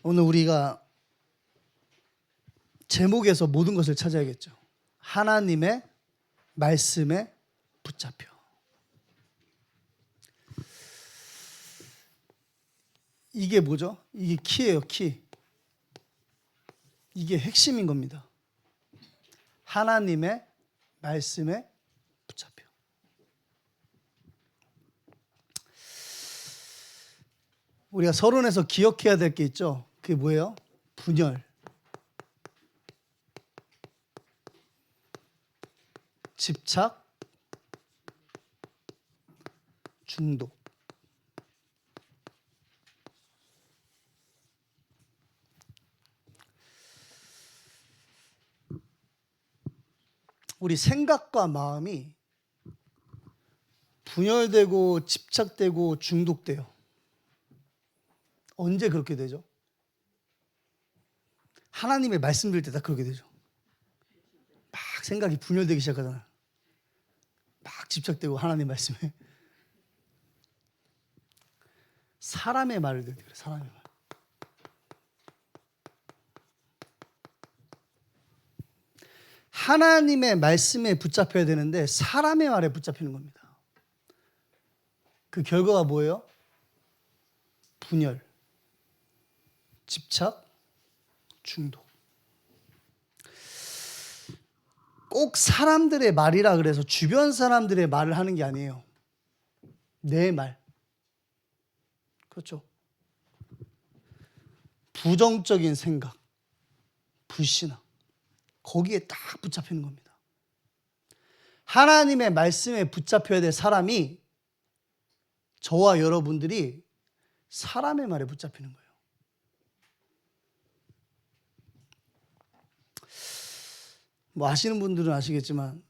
오늘 우리가 제목에서 모든 것을 찾아야겠죠. 하나님의 말씀에 붙잡혀. 이게 뭐죠? 이게 키예요, 키. 이게 핵심인 겁니다. 하나님의 말씀에 붙잡혀. 우리가 서론에서 기억해야 될 게 있죠. 그게 뭐예요? 분열, 집착, 중독. 우리 생각과 마음이 분열되고 집착되고 중독돼요. 언제 그렇게 되죠? 하나님의 말씀 들을 때 다 그렇게 되죠. 막 생각이 분열되기 시작하잖아요. 막 집착되고 하나님 말씀에. 사람의 말을 들을 때 그래, 사람의 말. 하나님의 말씀에 붙잡혀야 되는데 사람의 말에 붙잡히는 겁니다. 그 결과가 뭐예요? 분열, 집착, 중독. 꼭 사람들의 말이라 그래서 주변 사람들의 말을 하는 게 아니에요. 내 말. 그렇죠. 부정적인 생각, 불신앙. 거기에 딱 붙잡히는 겁니다. 하나님의 말씀에 붙잡혀야 될 사람이 저와 여러분들이 사람의 말에 붙잡히는 거예요. 뭐 아시는 분들은 아시겠지만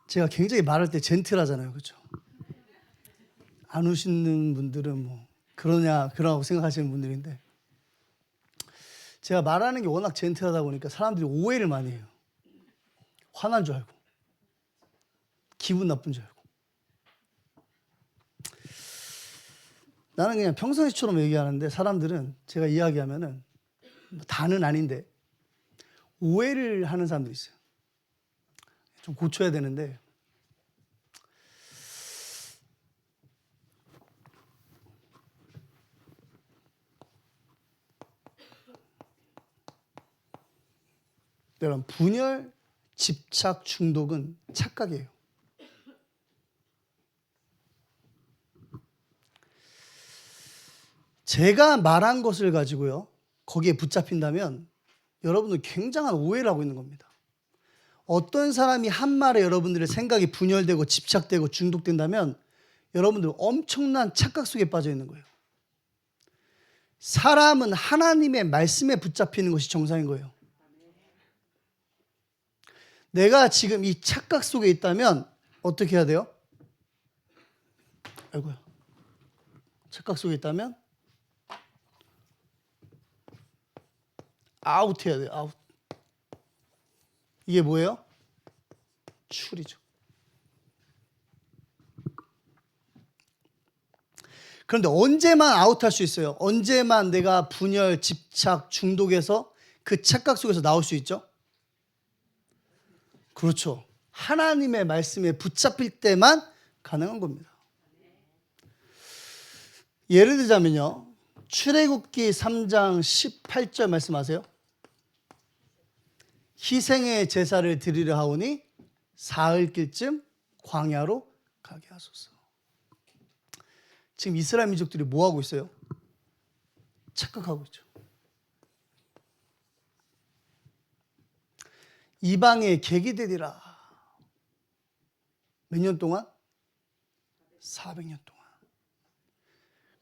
제가 굉장히 말할 때 젠틀하잖아요. 그렇죠? 안 오시는 분들은 뭐 그러냐고 생각하시는 분들인데 제가 말하는 게 워낙 젠틀하다 보니까 사람들이 오해를 많이 해요. 화난 줄 알고 기분 나쁜 줄 알고 나는 그냥 평상시처럼 얘기하는데 사람들은 제가 이야기하면은 다는 아닌데 오해를 하는 사람들이 있어요. 좀 고쳐야 되는데 여러분 분열, 집착, 중독은 착각이에요. 제가 말한 것을 가지고요 거기에 붙잡힌다면 여러분들 굉장한 오해를 하고 있는 겁니다. 어떤 사람이 한 말에 여러분들의 생각이 분열되고 집착되고 중독된다면 여러분들 엄청난 착각 속에 빠져 있는 거예요. 사람은 하나님의 말씀에 붙잡히는 것이 정상인 거예요. 내가 지금 이 착각 속에 있다면 어떻게 해야 돼요? 아이고야. 착각 속에 있다면 아웃 해야 돼요. 아웃. 이게 뭐예요? 출이죠. 그런데 언제만 아웃할 수 있어요? 언제만 내가 분열, 집착, 중독에서 그 착각 속에서 나올 수 있죠? 그렇죠. 하나님의 말씀에 붙잡힐 때만 가능한 겁니다. 예를 들자면요. 출애굽기 3장 18절 말씀하세요. 희생의 제사를 드리려 하오니 사흘길쯤 광야로 가게 하소서. 지금 이스라엘 민족들이 뭐 하고 있어요? 착각하고 있죠. 이방의 객이 되리라. 몇 년 동안? 400년 동안.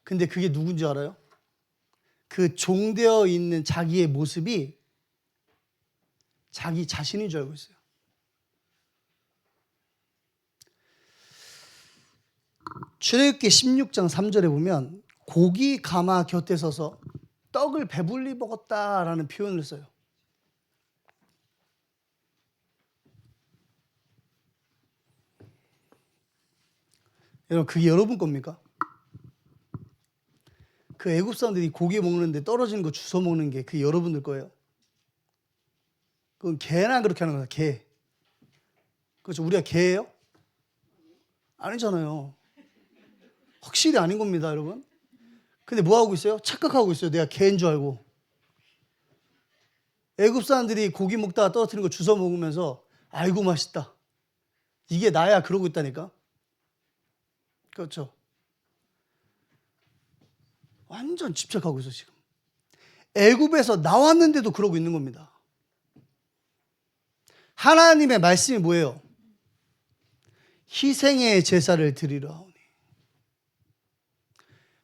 근데 그게 누군지 알아요? 그 종되어 있는 자기의 모습이 자기 자신인 줄 알고 있어요. 출애굽기 16장 3절에 보면 고기 가마 곁에 서서 떡을 배불리 먹었다라는 표현을 써요. 여러분 그게 여러분 겁니까? 그 애굽 사람들이 고기 먹는데 떨어지는 거 주워 먹는 게 그 여러분들 거예요. 그건 개나 그렇게 하는 거야, 개. 그렇죠? 우리가 개예요? 아니잖아요. 확실히 아닌 겁니다, 여러분. 근데 뭐 하고 있어요? 착각하고 있어요. 내가 개인 줄 알고. 애굽 사람들이 고기 먹다가 떨어뜨리는 거 주워 먹으면서 아이고 맛있다. 이게 나야 그러고 있다니까. 그렇죠? 완전 집착하고 있어 지금. 애굽에서 나왔는데도 그러고 있는 겁니다. 하나님의 말씀이 뭐예요? 희생의 제사를 드리라 하오니.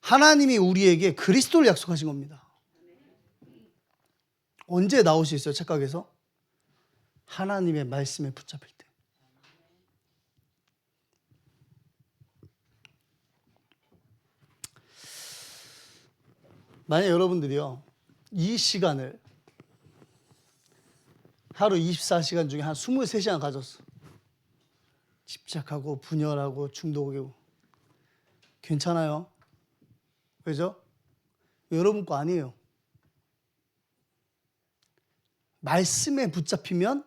하나님이 우리에게 그리스도를 약속하신 겁니다. 언제 나올 수 있어요? 착각에서? 하나님의 말씀에 붙잡힐 때. 만약 여러분들이요, 이 시간을 하루 24시간 중에 한 23시간 가졌어. 집착하고 분열하고 중독이고. 괜찮아요. 왜죠? 여러분 거 아니에요. 말씀에 붙잡히면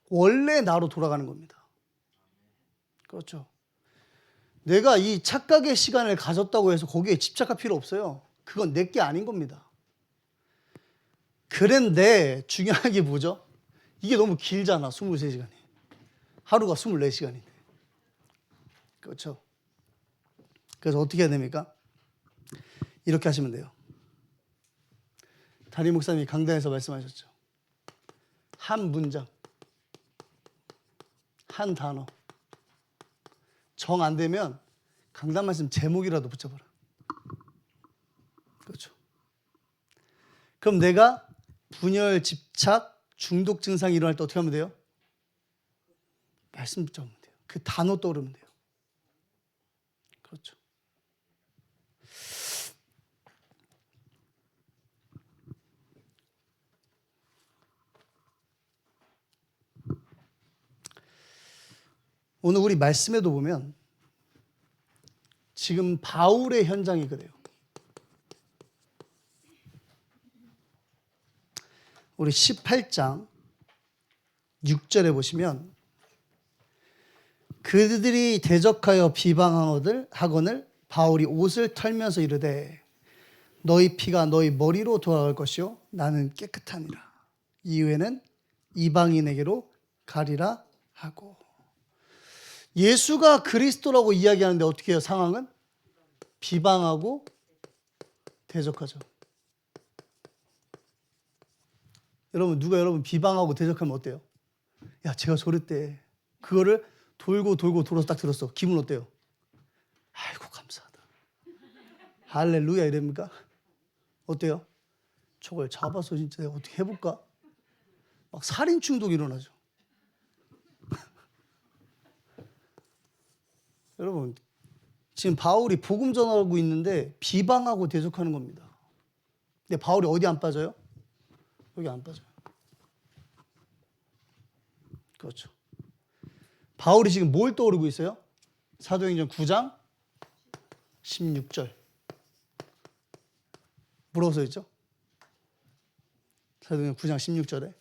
원래 나로 돌아가는 겁니다. 그렇죠. 내가 이 착각의 시간을 가졌다고 해서 거기에 집착할 필요 없어요. 그건 내 게 아닌 겁니다. 그런데 중요한 게 뭐죠? 이게 너무 길잖아, 23시간이. 하루가 24시간인데. 그렇죠. 그래서 어떻게 해야 됩니까? 이렇게 하시면 돼요. 담임 목사님이 강단에서 말씀하셨죠. 한 문장, 한 단어. 정 안 되면 강단 말씀 제목이라도 붙여봐라. 그렇죠. 그럼 내가 분열, 집착, 중독 증상이 일어날 때 어떻게 하면 돼요? 말씀 붙잡으면 돼요. 그 단어 떠오르면 돼요. 그렇죠. 오늘 우리 말씀에도 보면 지금 바울의 현장이 그래요. 우리 18장 6절에 보시면 그들이 대적하여 비방하거늘 바울이 옷을 털면서 이르되 너희 피가 너희 머리로 돌아갈 것이요 나는 깨끗하니라. 이후에는 이방인에게로 가리라 하고. 예수가 그리스도라고 이야기하는데 어떻게 해요? 상황은? 비방하고 대적하죠. 여러분, 누가 여러분 비방하고 대적하면 어때요? 야, 제가 저랬대. 그거를 돌고 돌아서 딱 들었어. 기분 어때요? 아이고 감사하다. 할렐루야 이랍니까? 어때요? 저걸 잡아서 진짜 내가 어떻게 해볼까? 막 살인 충동이 일어나죠. 여러분, 지금 바울이 복음 전하고 있는데 비방하고 대적하는 겁니다. 근데 바울이 어디 안 빠져요? 여기 안 빠져요. 그렇죠. 바울이 지금 뭘 떠오르고 있어요? 사도행전 9장 16절. 뭐라고 써있죠? 사도행전 9장 16절에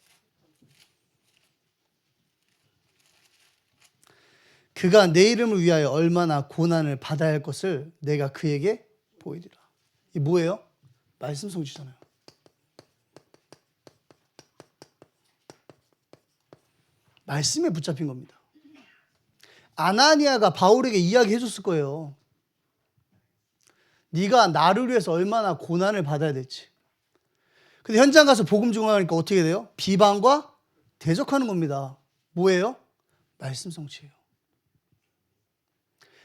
그가 내 이름을 위하여 얼마나 고난을 받아야 할 것을 내가 그에게 보이리라. 이게 뭐예요? 말씀 성취잖아요. 말씀에 붙잡힌 겁니다. 아나니아가 바울에게 이야기해 줬을 거예요. 네가 나를 위해서 얼마나 고난을 받아야 될지. 근데 현장 가서 복음 증언하니까 어떻게 돼요? 비방과 대적하는 겁니다. 뭐예요? 말씀 성취예요.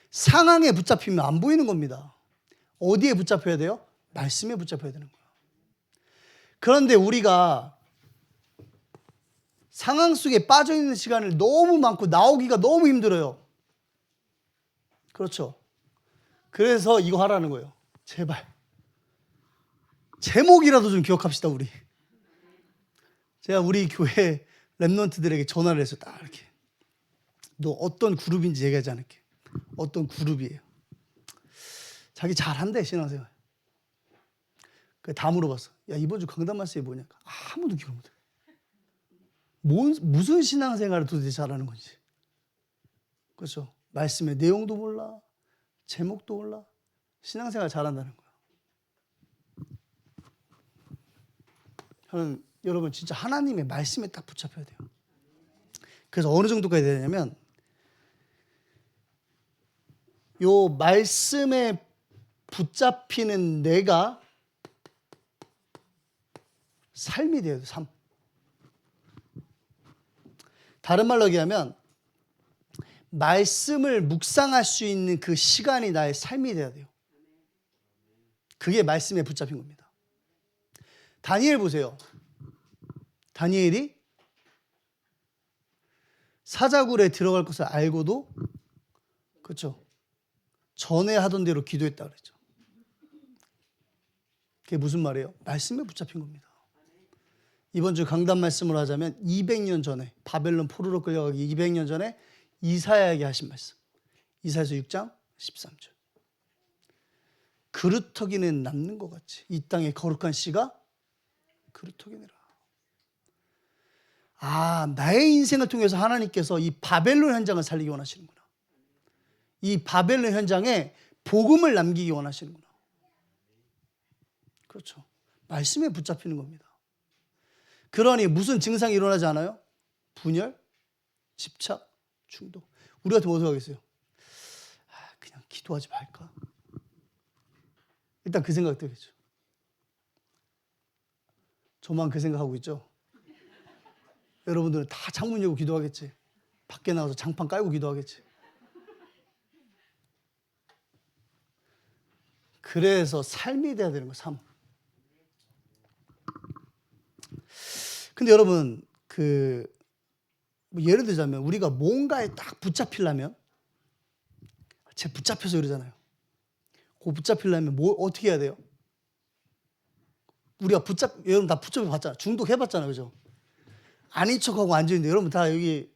상황에 붙잡히면 안 보이는 겁니다. 어디에 붙잡혀야 돼요? 말씀에 붙잡혀야 되는 거예요. 그런데 우리가 상황 속에 빠져있는 시간을 너무 많고 나오기가 너무 힘들어요. 그렇죠. 그래서 이거 하라는 거예요. 제발. 제목이라도 좀 기억합시다, 우리. 제가 우리 교회 랩런트들에게 전화를 해서 딱 이렇게. 너 어떤 그룹인지 얘기하지 않을게. 어떤 그룹이에요. 자기 잘한대 신앙생활. 다 물어봤어. 야 이번 주 강단 말씀이 뭐냐? 아무도 기억 못해. 무슨 신앙생활을 도대체 잘하는 건지. 그렇죠? 말씀의 내용도 몰라, 제목도 몰라. 신앙생활 잘한다는 거야. 저는 여러분 진짜 하나님의 말씀에 딱 붙잡혀야 돼요. 그래서 어느 정도까지 되냐면 요 말씀에 붙잡히는 내가 삶이 돼야 돼요. 삶. 다른 말로 얘기하면 말씀을 묵상할 수 있는 그 시간이 나의 삶이 돼야 돼요. 그게 말씀에 붙잡힌 겁니다. 다니엘 보세요. 다니엘이 사자굴에 들어갈 것을 알고도 그렇죠. 전에 하던 대로 기도했다 그랬죠. 그게 무슨 말이에요? 말씀에 붙잡힌 겁니다. 이번 주 강단 말씀으로 하자면 200년 전에 바벨론 포로로 끌려가기 200년 전에 이사야에게 하신 말씀. 이사야서 6장 13절. 그루터기는 남는 것 같이 이 땅에 거룩한 씨가 그루터기니라. 나의 인생을 통해서 하나님께서 이 바벨론 현장을 살리기 원하시는구나. 이 바벨론 현장에 복음을 남기기 원하시는구나. 그렇죠. 말씀에 붙잡히는 겁니다. 그러니 무슨 증상이 일어나지 않아요? 분열, 집착, 중독. 우리 같으면 어떻게 하겠어요? 그냥 기도하지 말까? 일단 그 생각 들겠죠. 저만 그 생각하고 있죠. 여러분들은 다 창문 열고 기도하겠지. 밖에 나가서 장판 깔고 기도하겠지. 그래서 삶이 돼야 되는 거예요. 삶. 근데 여러분 예를 들자면 우리가 뭔가에 딱 붙잡히려면 제 붙잡혀서 그러잖아요. 붙잡히려면 어떻게 해야 돼요? 우리가 여러분 다 붙잡혀 봤잖아요. 중독 해봤잖아요. 그죠? 아닌 척하고 앉아있는데 여러분 다 여기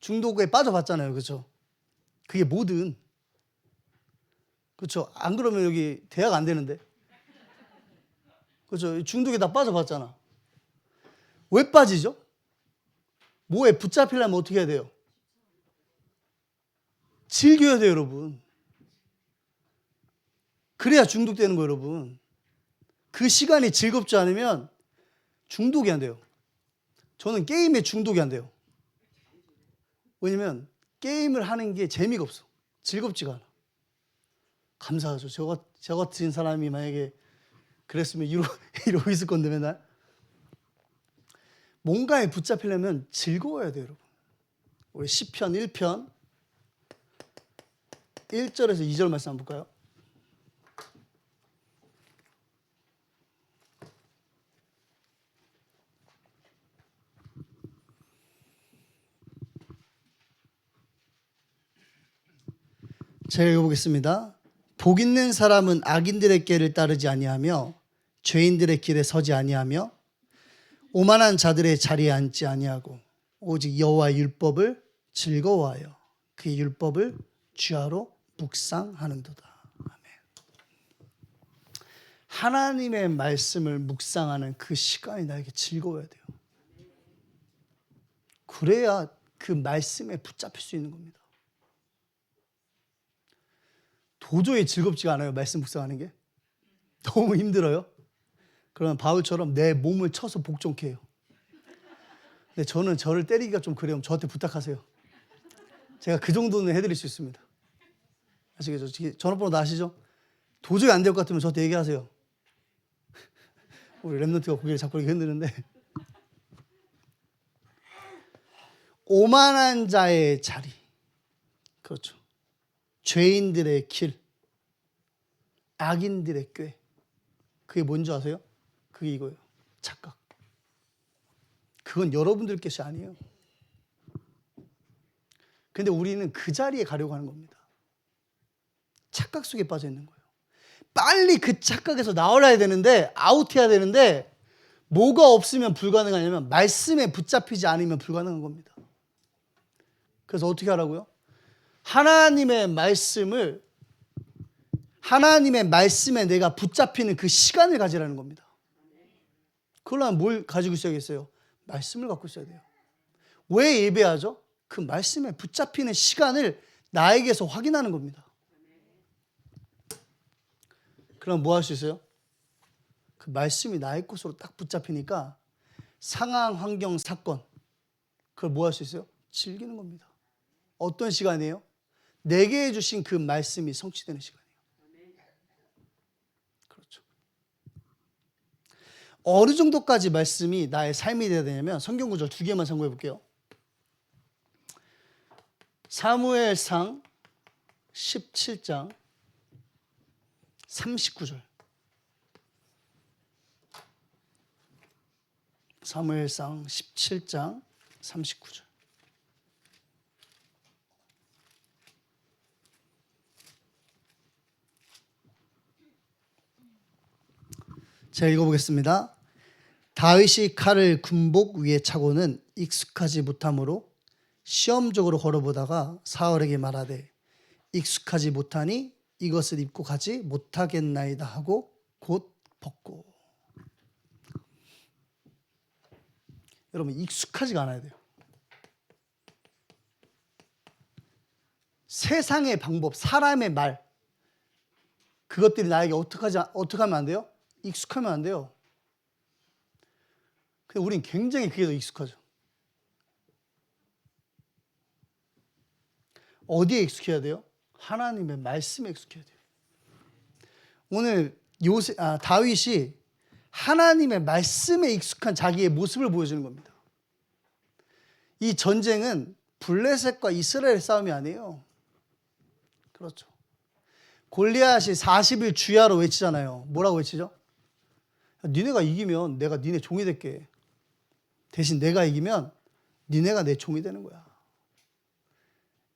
중독에 빠져봤잖아요. 그죠? 그게 뭐든. 그렇죠? 안 그러면 여기 대학 안 되는데. 그렇죠? 중독에 다 빠져봤잖아. 왜 빠지죠? 뭐에 붙잡히려면 어떻게 해야 돼요? 즐겨야 돼요, 여러분. 그래야 중독되는 거예요, 여러분. 그 시간이 즐겁지 않으면 중독이 안 돼요. 저는 게임에 중독이 안 돼요. 왜냐면 게임을 하는 게 재미가 없어. 즐겁지가 않아. 감사하죠. 저 같은 사람이 만약에 그랬으면 이러고 있을 건데 맨날. 뭔가에 붙잡히려면 즐거워야 돼요, 여러분. 우리 시편 1편 1절에서 2절 말씀 한번 볼까요? 제가 읽어보겠습니다. 복 있는 사람은 악인들의 길을 따르지 아니하며 죄인들의 길에 서지 아니하며 오만한 자들의 자리에 앉지 아니하고 오직 여호와의 율법을 즐거워하여 그의 율법을 주야로 묵상하는도다. 아멘. 하나님의 말씀을 묵상하는 그 시간이 나에게 즐거워야 돼요. 그래야 그 말씀에 붙잡힐 수 있는 겁니다. 도저히 즐겁지가 않아요. 말씀 묵상하는 게. 너무 힘들어요. 그러면 바울처럼 내 몸을 쳐서 복종케 해요. 근데 저는 저를 때리기가 좀 그래요. 저한테 부탁하세요. 제가 그 정도는 해드릴 수 있습니다. 아시겠죠? 전화번호 아시죠? 도저히 안 될 것 같으면 저한테 얘기하세요. 우리 랩런트가 고개를 자꾸 이렇게 흔드는데. 오만한 자의 자리. 그렇죠. 죄인들의 길. 악인들의 꾀. 그게 뭔지 아세요? 그게 이거예요. 착각. 그건 여러분들 것이 아니에요. 근데 우리는 그 자리에 가려고 하는 겁니다. 착각 속에 빠져 있는 거예요. 빨리 그 착각에서 나와야 되는데, 아웃해야 되는데, 뭐가 없으면 불가능하냐면 말씀에 붙잡히지 않으면 불가능한 겁니다. 그래서 어떻게 하라고요? 하나님의 말씀을 하나님의 말씀에 내가 붙잡히는 그 시간을 가지라는 겁니다. 그러려면 뭘 가지고 있어야겠어요? 말씀을 갖고 있어야 돼요. 왜 예배하죠? 그 말씀에 붙잡히는 시간을 나에게서 확인하는 겁니다. 그럼 뭐 할 수 있어요? 그 말씀이 나의 것으로 딱 붙잡히니까 상황, 환경, 사건, 그걸 뭐 할 수 있어요? 즐기는 겁니다. 어떤 시간이에요? 내게 주신 그 말씀이 성취되는 시간이에요. 그렇죠. 어느 정도까지 말씀이 나의 삶이 되어야 되냐면 성경 구절 2개만 참고해 볼게요. 사무엘상 17장 39절. 사무엘상 17장 39절. 제가 읽어보겠습니다. 다윗이 칼을 군복 위에 차고는 익숙하지 못하므로 시험적으로 걸어보다가 사울에게 말하되 익숙하지 못하니 이것을 입고 가지 못하겠나이다 하고 곧 벗고. 여러분, 익숙하지가 않아야 돼요. 세상의 방법, 사람의 말, 그것들이 나에게 어떻게 하면 안 돼요? 익숙하면 안 돼요. 근데 우린 굉장히 그게 더 익숙하죠. 어디에 익숙해야 돼요? 하나님의 말씀에 익숙해야 돼요. 오늘 다윗이 하나님의 말씀에 익숙한 자기의 모습을 보여주는 겁니다. 이 전쟁은 블레셋과 이스라엘의 싸움이 아니에요. 그렇죠. 골리앗이 40일 주야로 외치잖아요. 뭐라고 외치죠? 니네가 이기면 내가 니네 종이 될게. 대신 내가 이기면 니네가 내 종이 되는 거야.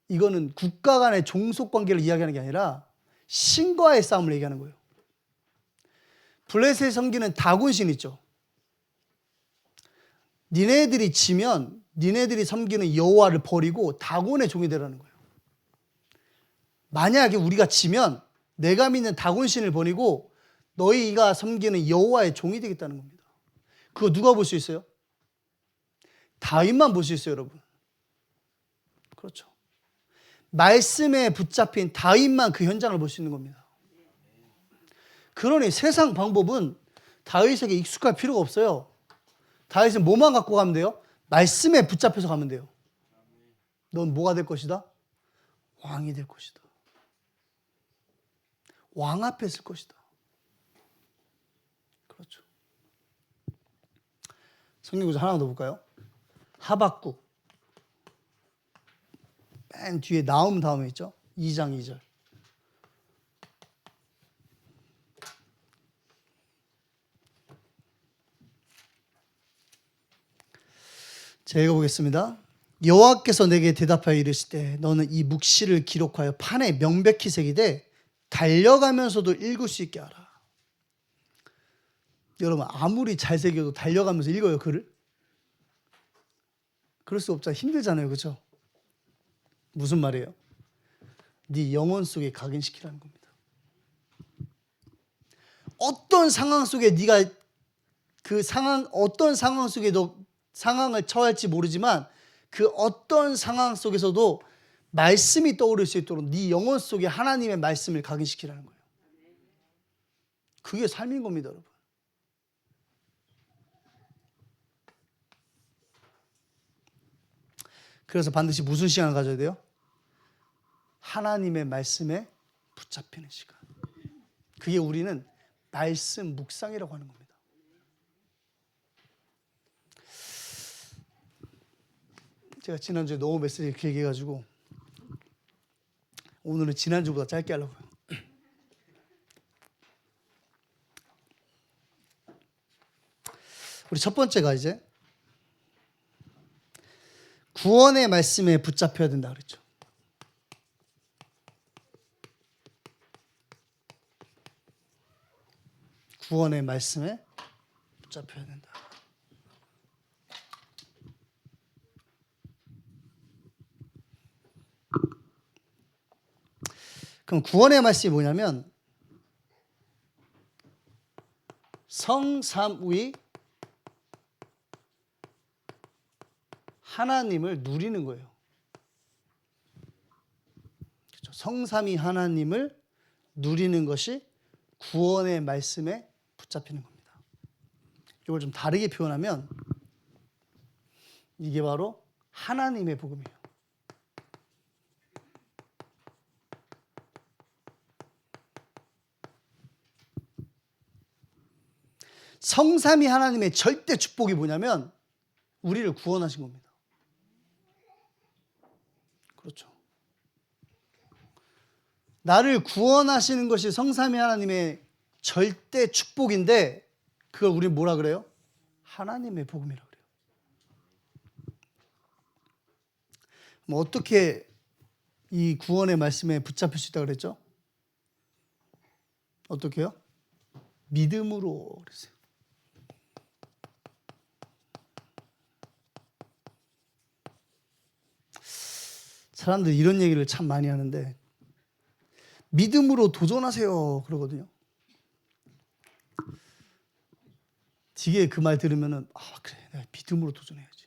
이거는 국가 간의 종속 관계를 이야기하는 게 아니라 신과의 싸움을 얘기하는 거예요. 블레셋이 섬기는 다곤신 있죠. 니네들이 지면 니네들이 섬기는 여호와를 버리고 다곤의 종이 되라는 거예요. 만약에 우리가 지면 내가 믿는 다곤신을 버리고 너희가 섬기는 여호와의 종이 되겠다는 겁니다. 그거 누가 볼 수 있어요? 다윗만 볼 수 있어요, 여러분. 그렇죠. 말씀에 붙잡힌 다윗만 그 현장을 볼 수 있는 겁니다. 그러니 세상 방법은 다윗에게 익숙할 필요가 없어요. 다윗은 뭐만 갖고 가면 돼요? 말씀에 붙잡혀서 가면 돼요. 넌 뭐가 될 것이다? 왕이 될 것이다. 왕 앞에 설 것이다. 그렇죠. 성경 구절 하나 더 볼까요? 하박국 맨 뒤에 나움 다음에 있죠. 2장 2절. 제가 읽어보겠습니다. 여호와께서 내게 대답하여 이르시되 너는 이 묵시를 기록하여 판에 명백히 새기되 달려가면서도 읽을 수 있게 하라. 여러분, 아무리 잘 새겨도 달려가면서 읽어요, 글을? 그럴 수 없잖아요. 힘들잖아요. 그렇죠? 무슨 말이에요? 네 영혼 속에 각인시키라는 겁니다. 어떤 상황 속에 네가 어떤 상황 속에 너 상황을 처할지 모르지만 그 어떤 상황 속에서도 말씀이 떠오를 수 있도록 네 영혼 속에 하나님의 말씀을 각인시키라는 거예요. 그게 삶인 겁니다, 여러분. 그래서 반드시 무슨 시간을 가져야 돼요? 하나님의 말씀에 붙잡히는 시간. 그게 우리는 말씀 묵상이라고 하는 겁니다. 제가 지난주에 너무 메시지를 길게 해가지고 오늘은 지난주보다 짧게 하려고요. 우리 첫 번째가 이제 구원의 말씀에 붙잡혀야 된다 그랬죠. 구원의 말씀에 붙잡혀야 된다. 그럼 구원의 말씀이 뭐냐면 성삼위 하나님을 누리는 거예요. 그렇죠? 성삼위 하나님을 누리는 것이 구원의 말씀에 붙잡히는 겁니다. 이걸 좀 다르게 표현하면 이게 바로 하나님의 복음이에요. 성삼위 하나님의 절대 축복이 뭐냐면 우리를 구원하신 겁니다. 그렇죠. 나를 구원하시는 것이 성삼위 하나님의 절대 축복인데 그걸 우리 뭐라 그래요? 하나님의 복음이라 그래요. 뭐 어떻게 이 구원의 말씀에 붙잡힐 수 있다고 그랬죠? 어떻게요? 믿음으로 그랬어요. 사람들이 이런 얘기를 참 많이 하는데 믿음으로 도전하세요 그러거든요. 되게 그 말 들으면은 그래 내가 믿음으로 도전해야지.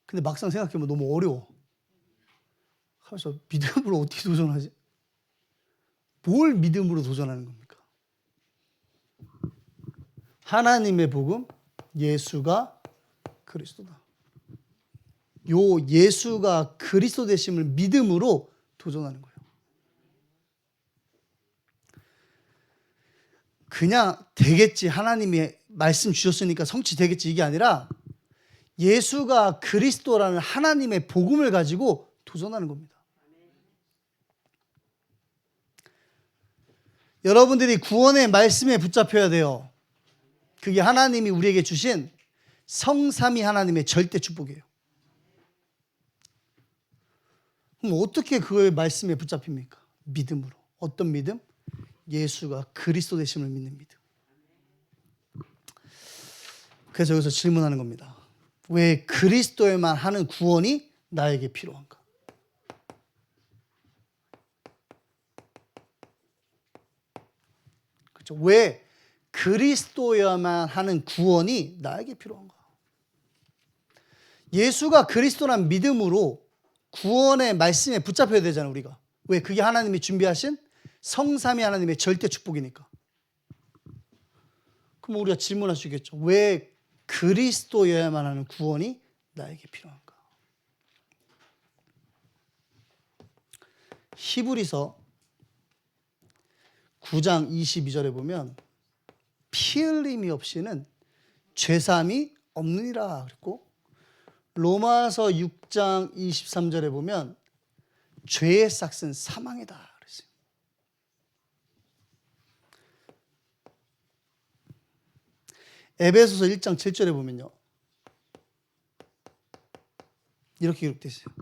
근데 막상 생각해보면 너무 어려워. 그래서 믿음으로 어떻게 도전하지? 뭘 믿음으로 도전하는 겁니까? 하나님의 복음, 예수가 그리스도다. 요 예수가 그리스도 되심을 믿음으로 도전하는 거예요. 그냥 되겠지, 하나님이 말씀 주셨으니까 성취되겠지 이게 아니라 예수가 그리스도라는 하나님의 복음을 가지고 도전하는 겁니다. 여러분들이 구원의 말씀에 붙잡혀야 돼요. 그게 하나님이 우리에게 주신 성삼위 하나님의 절대 축복이에요. 그럼 어떻게 그의 말씀에 붙잡힙니까? 믿음으로. 어떤 믿음? 예수가 그리스도 되심을 믿는 믿음. 그래서 여기서 질문하는 겁니다. 왜 그리스도에만 하는 구원이 나에게 필요한가? 그렇죠? 왜 그리스도여만 하는 구원이 나에게 필요한가? 예수가 그리스도란 믿음으로 구원의 말씀에 붙잡혀야 되잖아요, 우리가. 왜? 그게 하나님이 준비하신 성삼위 하나님의 절대 축복이니까. 그럼 우리가 질문할 수 있겠죠. 왜 그리스도여야만 하는 구원이 나에게 필요한가? 히브리서 9장 22절에 보면 피 흘림이 없이는 죄사함이 없느니라 그랬고, 로마서 6장 23절에 보면 죄의 삭은 사망이다 그랬어요. 에베소서 1장 7절에 보면요 이렇게 기록되어 있어요.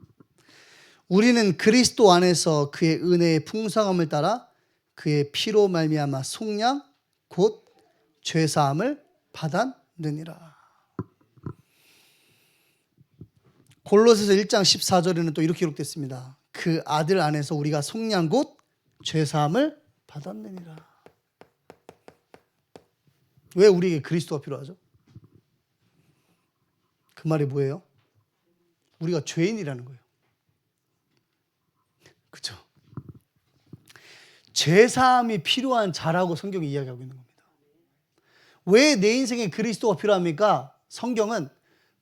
우리는 그리스도 안에서 그의 은혜의 풍성함을 따라 그의 피로 말미암아 속량 곧 죄사함을 받았느니라. 골로새서 1장 14절에는 또 이렇게 기록됐습니다. 그 아들 안에서 우리가 속량 곧 죄사함을 받았느니라. 왜 우리에게 그리스도가 필요하죠? 그 말이 뭐예요? 우리가 죄인이라는 거예요. 그렇죠? 죄사함이 필요한 자라고 성경이 이야기하고 있는 겁니다. 왜 내 인생에 그리스도가 필요합니까? 성경은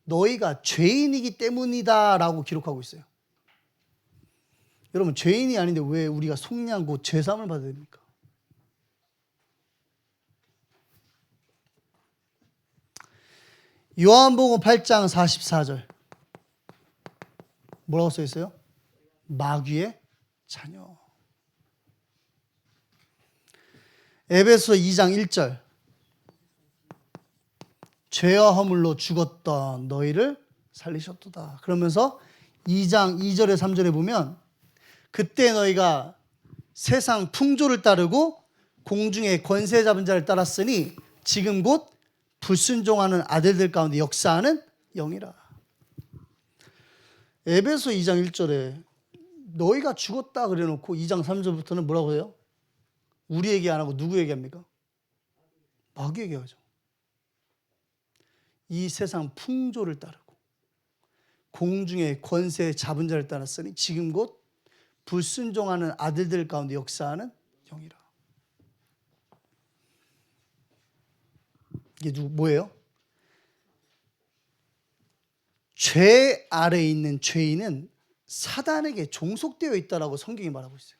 너희가 죄인이기 때문이다 라고 기록하고 있어요. 여러분 죄인이 아닌데 왜 우리가 속량 곧 죄사함을 받아야 됩니까? 요한복음 8장 44절 뭐라고 써 있어요? 마귀의 자녀. 에베소 2장 1절 죄와 허물로 죽었던 너희를 살리셨도다. 그러면서 2장 2절에 3절에 보면 그때 너희가 세상 풍조를 따르고 공중의 권세 잡은 자를 따랐으니 지금 곧 불순종하는 아들들 가운데 역사하는 영이라. 에베소 2장 1절에 너희가 죽었다 그래놓고 2장 3절부터는 뭐라고 해요? 우리에게 안 하고 누구에게 합니까? 마귀에게 하죠. 이 세상 풍조를 따르고 공중의 권세 잡은 자를 따랐으니 지금 곧 불순종하는 아들들 가운데 역사하는 영이라. 이게 뭐예요? 죄 아래에 있는 죄인은 사단에게 종속되어 있다라고 성경이 말하고 있어요.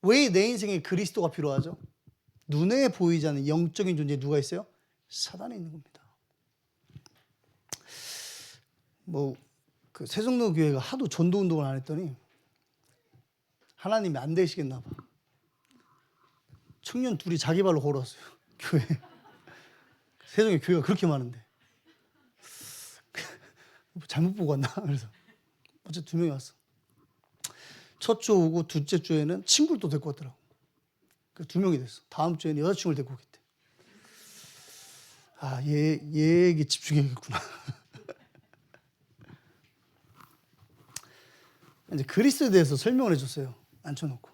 왜 내 인생에 그리스도가 필요하죠? 눈에 보이지 않는 영적인 존재에 누가 있어요? 사단이 있는 겁니다. 그 세종로 교회가 하도 전도 운동을 안 했더니 하나님이 안 되시겠나 봐. 청년 둘이 자기 발로 걸어왔어요. 교회. 세종에 교회가 그렇게 많은데. 잘못 보고 왔나? 그래서 어째 2명이 왔어. 첫 주 오고 둘째 주에는 친구를 또 데리고 왔더라고. 그 2명이 됐어. 다음 주에는 여자친구를 데리고 오겠대. 아, 얘에게 집중해야겠구나. 이제 그리스도에 대해서 설명을 해줬어요. 앉혀놓고.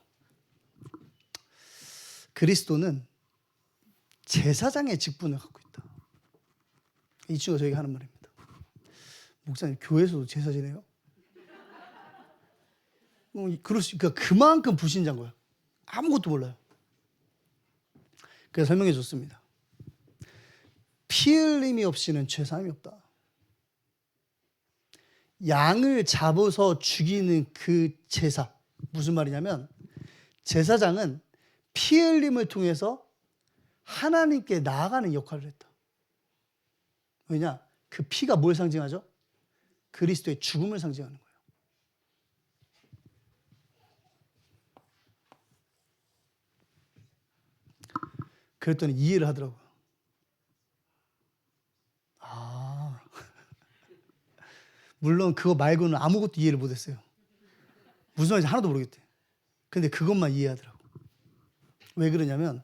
그리스도는 제사장의 직분을 갖고 있다. 이 친구가 저에게 하는 말입니다. 목사님, 교회에서도 제사 지내요? 그러니까 그만큼 불신자인 거야. 아무것도 몰라요. 그래서 설명해 줬습니다. 피 흘림이 없이는 죄사함이 없다. 양을 잡아서 죽이는 그 제사. 무슨 말이냐면 제사장은 피 흘림을 통해서 하나님께 나아가는 역할을 했다. 왜냐? 그 피가 뭘 상징하죠? 그리스도의 죽음을 상징하는 거예요. 그랬더니 이해를 하더라고요. 아, 물론 그거 말고는 아무것도 이해를 못했어요. 무슨 말인지 하나도 모르겠대. 근데 그것만 이해하더라고. 왜 그러냐면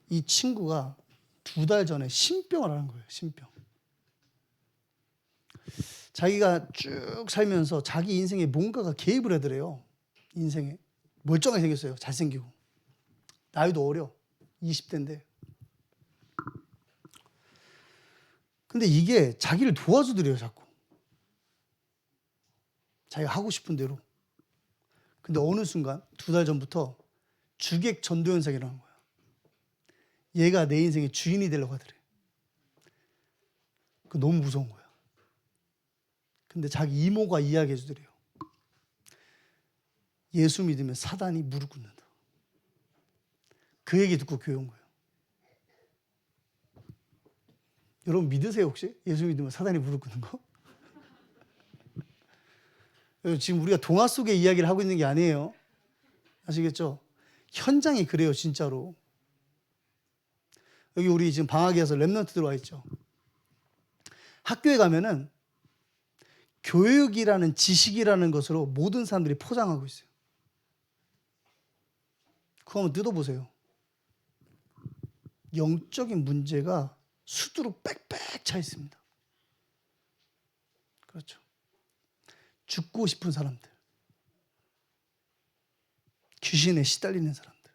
이 친구가 2달 전에 신병을 하는 거예요. 신병. 자기가 쭉 살면서 자기 인생에 뭔가가 개입을 하더래요. 인생에. 멀쩡하게 생겼어요. 잘생기고. 나이도 어려. 20대인데. 근데 이게 자기를 도와주더래요. 자꾸. 자기가 하고 싶은 대로. 근데 어느 순간 2달 전부터 주객 전도 현상이 일어난 거야. 얘가 내 인생의 주인이 되려고 하더래. 그 너무 무서운 거야. 근데 자기 이모가 이야기해 주더래요. 예수 믿으면 사단이 무릎 꿇는다. 그 얘기 듣고 교회 온 거예요. 여러분 믿으세요 혹시? 예수 믿으면 사단이 무릎 꿇는 거? 지금 우리가 동화 속의 이야기를 하고 있는 게 아니에요. 아시겠죠? 현장이 그래요 진짜로. 여기 우리 지금 방학에 와서 랩넌트 들어와 있죠. 학교에 가면은 교육이라는 지식이라는 것으로 모든 사람들이 포장하고 있어요. 그거 한번 뜯어보세요. 영적인 문제가 수두로 빽빽 차 있습니다. 그렇죠. 죽고 싶은 사람들, 귀신에 시달리는 사람들,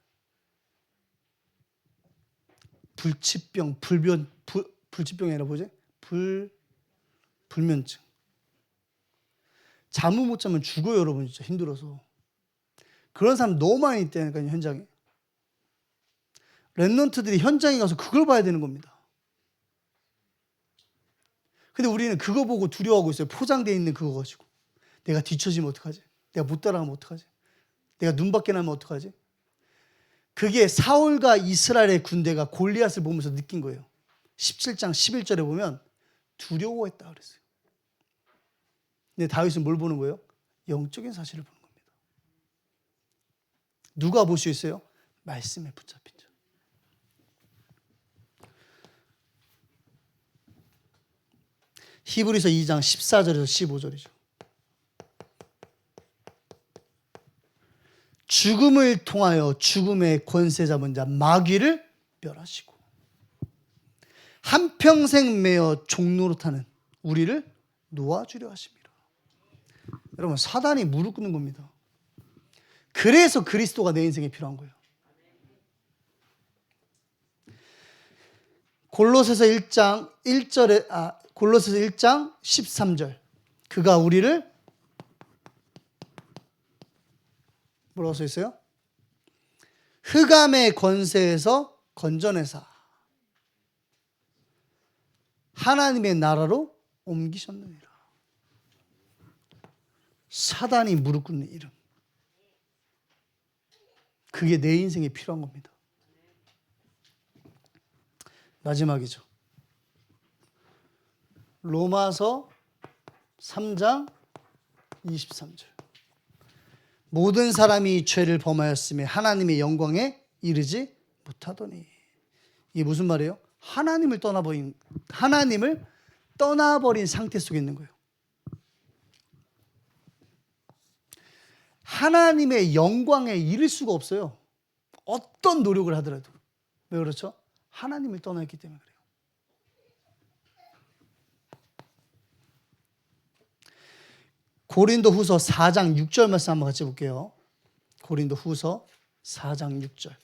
불치병이 아니라 뭐지? 불면증. 잠을 못 자면 죽어요, 여러분. 진짜 힘들어서. 그런 사람 너무 많이 있다니까요, 현장에. 랩런트들이 현장에 가서 그걸 봐야 되는 겁니다. 근데 우리는 그거 보고 두려워하고 있어요. 포장되어 있는 그거 가지고. 내가 뒤처지면 어떡하지? 내가 못 따라가면 어떡하지? 내가 눈 밖에 나면 어떡하지? 그게 사울과 이스라엘의 군대가 골리앗을 보면서 느낀 거예요. 17장 11절에 보면 두려워했다 그랬어요. 근데 다윗은 뭘 보는 거예요? 영적인 사실을 보는 겁니다. 누가 볼 수 있어요? 말씀에 붙잡힌 자. 히브리서 2장 14절에서 15절이죠. 죽음을 통하여 죽음의 권세 잡은 자 마귀를 멸하시고 한평생 매어 종로로 타는 우리를 놓아주려 하십니다. 여러분 사단이 무릎 꿇는 겁니다. 그래서 그리스도가 내 인생에 필요한 거예요. 골로새서 1장 1절에 골로새서 1장 13절. 그가 우리를 뭐라고 써 있어요? 흑암의 권세에서 건져내사 하나님의 나라로 옮기셨느니라. 사단이 무릎 꿇는 이름. 그게 내 인생에 필요한 겁니다. 마지막이죠. 로마서 3장 23절. 모든 사람이 죄를 범하였으며 하나님의 영광에 이르지 못하더니. 이게 무슨 말이에요? 하나님을 떠나버린 상태 속에 있는 거예요. 하나님의 영광에 이를 수가 없어요. 어떤 노력을 하더라도. 왜 그렇죠? 하나님을 떠나있기 때문에 그래요. 고린도후서 4장 6절 말씀 한번 같이 볼게요. 고린도후서 4장 6절.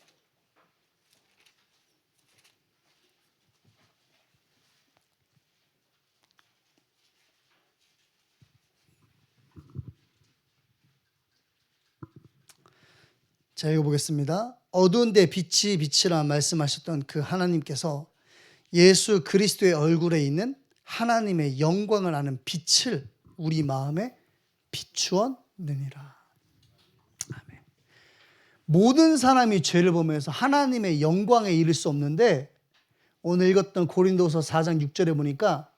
자, 읽어보겠습니다. 어두운 데 빛이 빛이라 말씀하셨던 그 하나님께서 예수 그리스도의 얼굴에 있는 하나님의 영광을 아는 빛을 우리 마음에 비추었느니라. 아멘. 모든 사람이 죄를 범해서 하나님의 영광에 이를 수 없는데 오늘 읽었던 고린도서 4장 6절에 보니까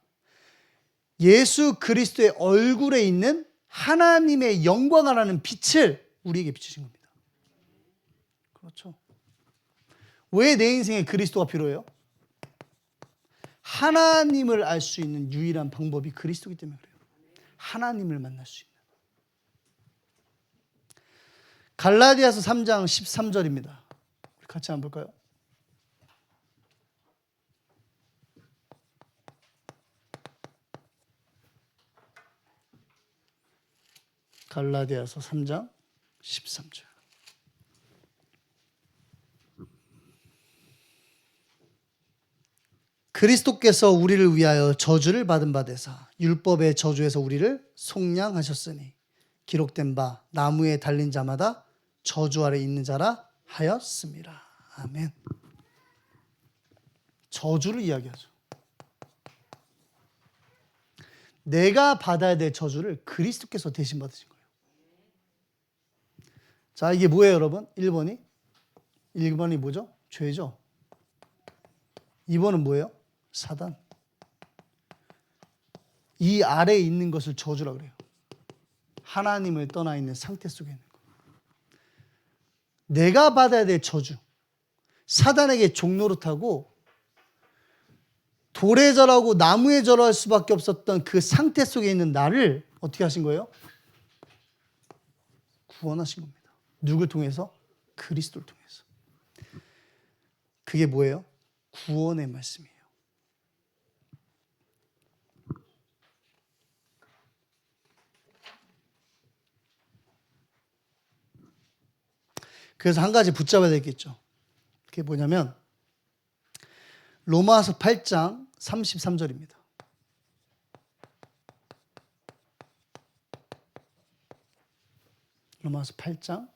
예수 그리스도의 얼굴에 있는 하나님의 영광을 아는 빛을 우리에게 비추신 겁니다. 그렇죠. 왜 내 인생에 그리스도가 필요해요? 하나님을 알 수 있는 유일한 방법이 그리스도이기 때문에 그래요. 하나님을 만날 수 있는. 갈라디아서 3장 13절입니다. 우리 같이 한번 볼까요? 갈라디아서 3장 13절. 그리스도께서 우리를 위하여 저주를 받은 바 되사 율법의 저주에서 우리를 속량하셨으니 기록된 바 나무에 달린 자마다 저주 아래 있는 자라 하였습니다. 아멘. 저주를 이야기하죠. 내가 받아야 될 저주를 그리스도께서 대신 받으신 거예요. 자, 이게 뭐예요, 여러분? 1번이 뭐죠? 죄죠. 2번은 뭐예요? 사단. 이 아래에 있는 것을 저주라 그래요. 하나님을 떠나 있는 상태 속에 있는 거. 내가 받아야 될 저주. 사단에게 종노릇하고 돌에 절하고 나무에 절할 수밖에 없었던 그 상태 속에 있는 나를 어떻게 하신 거예요? 구원하신 겁니다. 누굴 통해서? 그리스도를 통해서. 그게 뭐예요? 구원의 말씀이에요. 그래서 한 가지 붙잡아야 되겠죠. 그게 뭐냐면 로마서 8장 33절입니다. 로마서 8장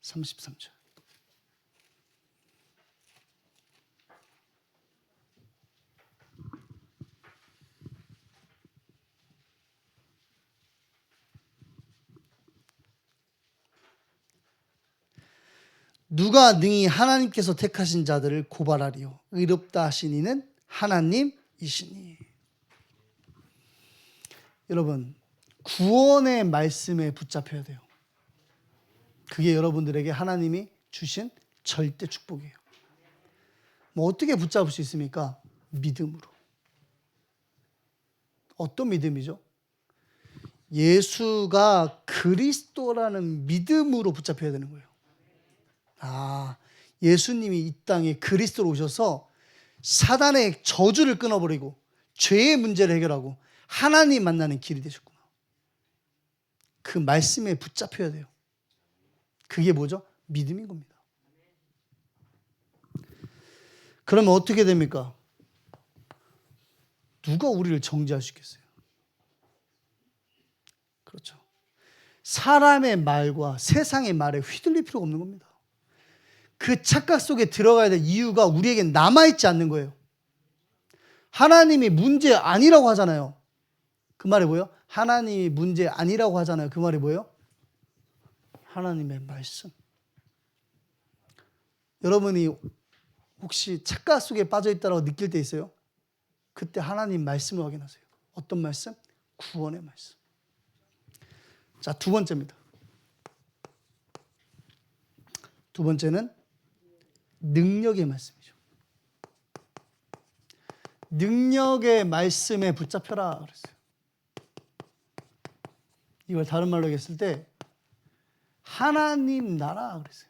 33절. 누가 능히 하나님께서 택하신 자들을 고발하리요 의롭다 하신 이는 하나님이시니. 여러분, 구원의 말씀에 붙잡혀야 돼요. 그게 여러분들에게 하나님이 주신 절대 축복이에요. 뭐 어떻게 붙잡을 수 있습니까? 믿음으로. 어떤 믿음이죠? 예수가 그리스도라는 믿음으로 붙잡혀야 되는 거예요. 예수님이 이 땅에 그리스도로 오셔서 사단의 저주를 끊어버리고 죄의 문제를 해결하고 하나님 만나는 길이 되셨구나. 그 말씀에 붙잡혀야 돼요. 그게 뭐죠? 믿음인 겁니다. 그러면 어떻게 됩니까? 누가 우리를 정죄할 수 있겠어요? 그렇죠. 사람의 말과 세상의 말에 휘둘릴 필요가 없는 겁니다. 그 착각 속에 들어가야 될 이유가 우리에겐 남아있지 않는 거예요. 하나님이 문제 아니라고 하잖아요. 그 말이 뭐예요? 하나님이 문제 아니라고 하잖아요. 그 말이 뭐예요? 하나님의 말씀. 여러분이 혹시 착각 속에 빠져있다고 느낄 때 있어요? 그때 하나님 말씀을 확인하세요. 어떤 말씀? 구원의 말씀. 자, 두 번째입니다. 두 번째는 능력의 말씀이죠. 능력의 말씀에 붙잡혀라 그랬어요. 이걸 다른 말로 했을 때 하나님 나라 그랬어요.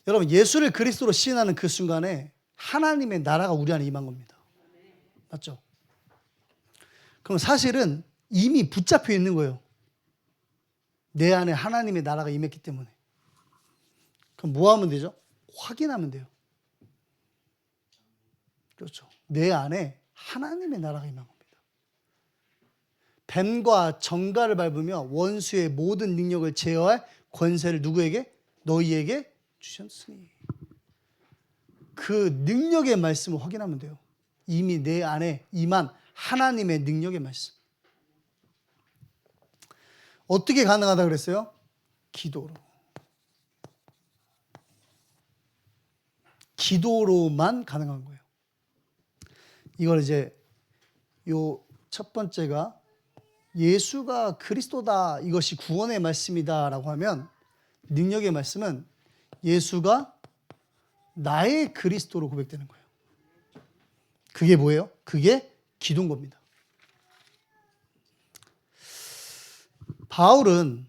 여러분, 예수를 그리스도로 시인하는 그 순간에 하나님의 나라가 우리 안에 임한 겁니다. 맞죠? 그럼 사실은 이미 붙잡혀 있는 거예요. 내 안에 하나님의 나라가 임했기 때문에. 그럼 뭐 하면 되죠? 확인하면 돼요. 그렇죠. 내 안에 하나님의 나라가 임한 겁니다. 뱀과 정갈을 밟으며 원수의 모든 능력을 제어할 권세를 누구에게? 너희에게 주셨으니. 그 능력의 말씀을 확인하면 돼요. 이미 내 안에 임한 하나님의 능력의 말씀. 어떻게 가능하다 그랬어요? 기도로. 기도로만 가능한 거예요. 이걸 이제 요 첫 번째가 예수가 그리스도다, 이것이 구원의 말씀이다라고 하면, 능력의 말씀은 예수가 나의 그리스도로 고백되는 거예요. 그게 뭐예요? 그게 기도인 겁니다. 바울은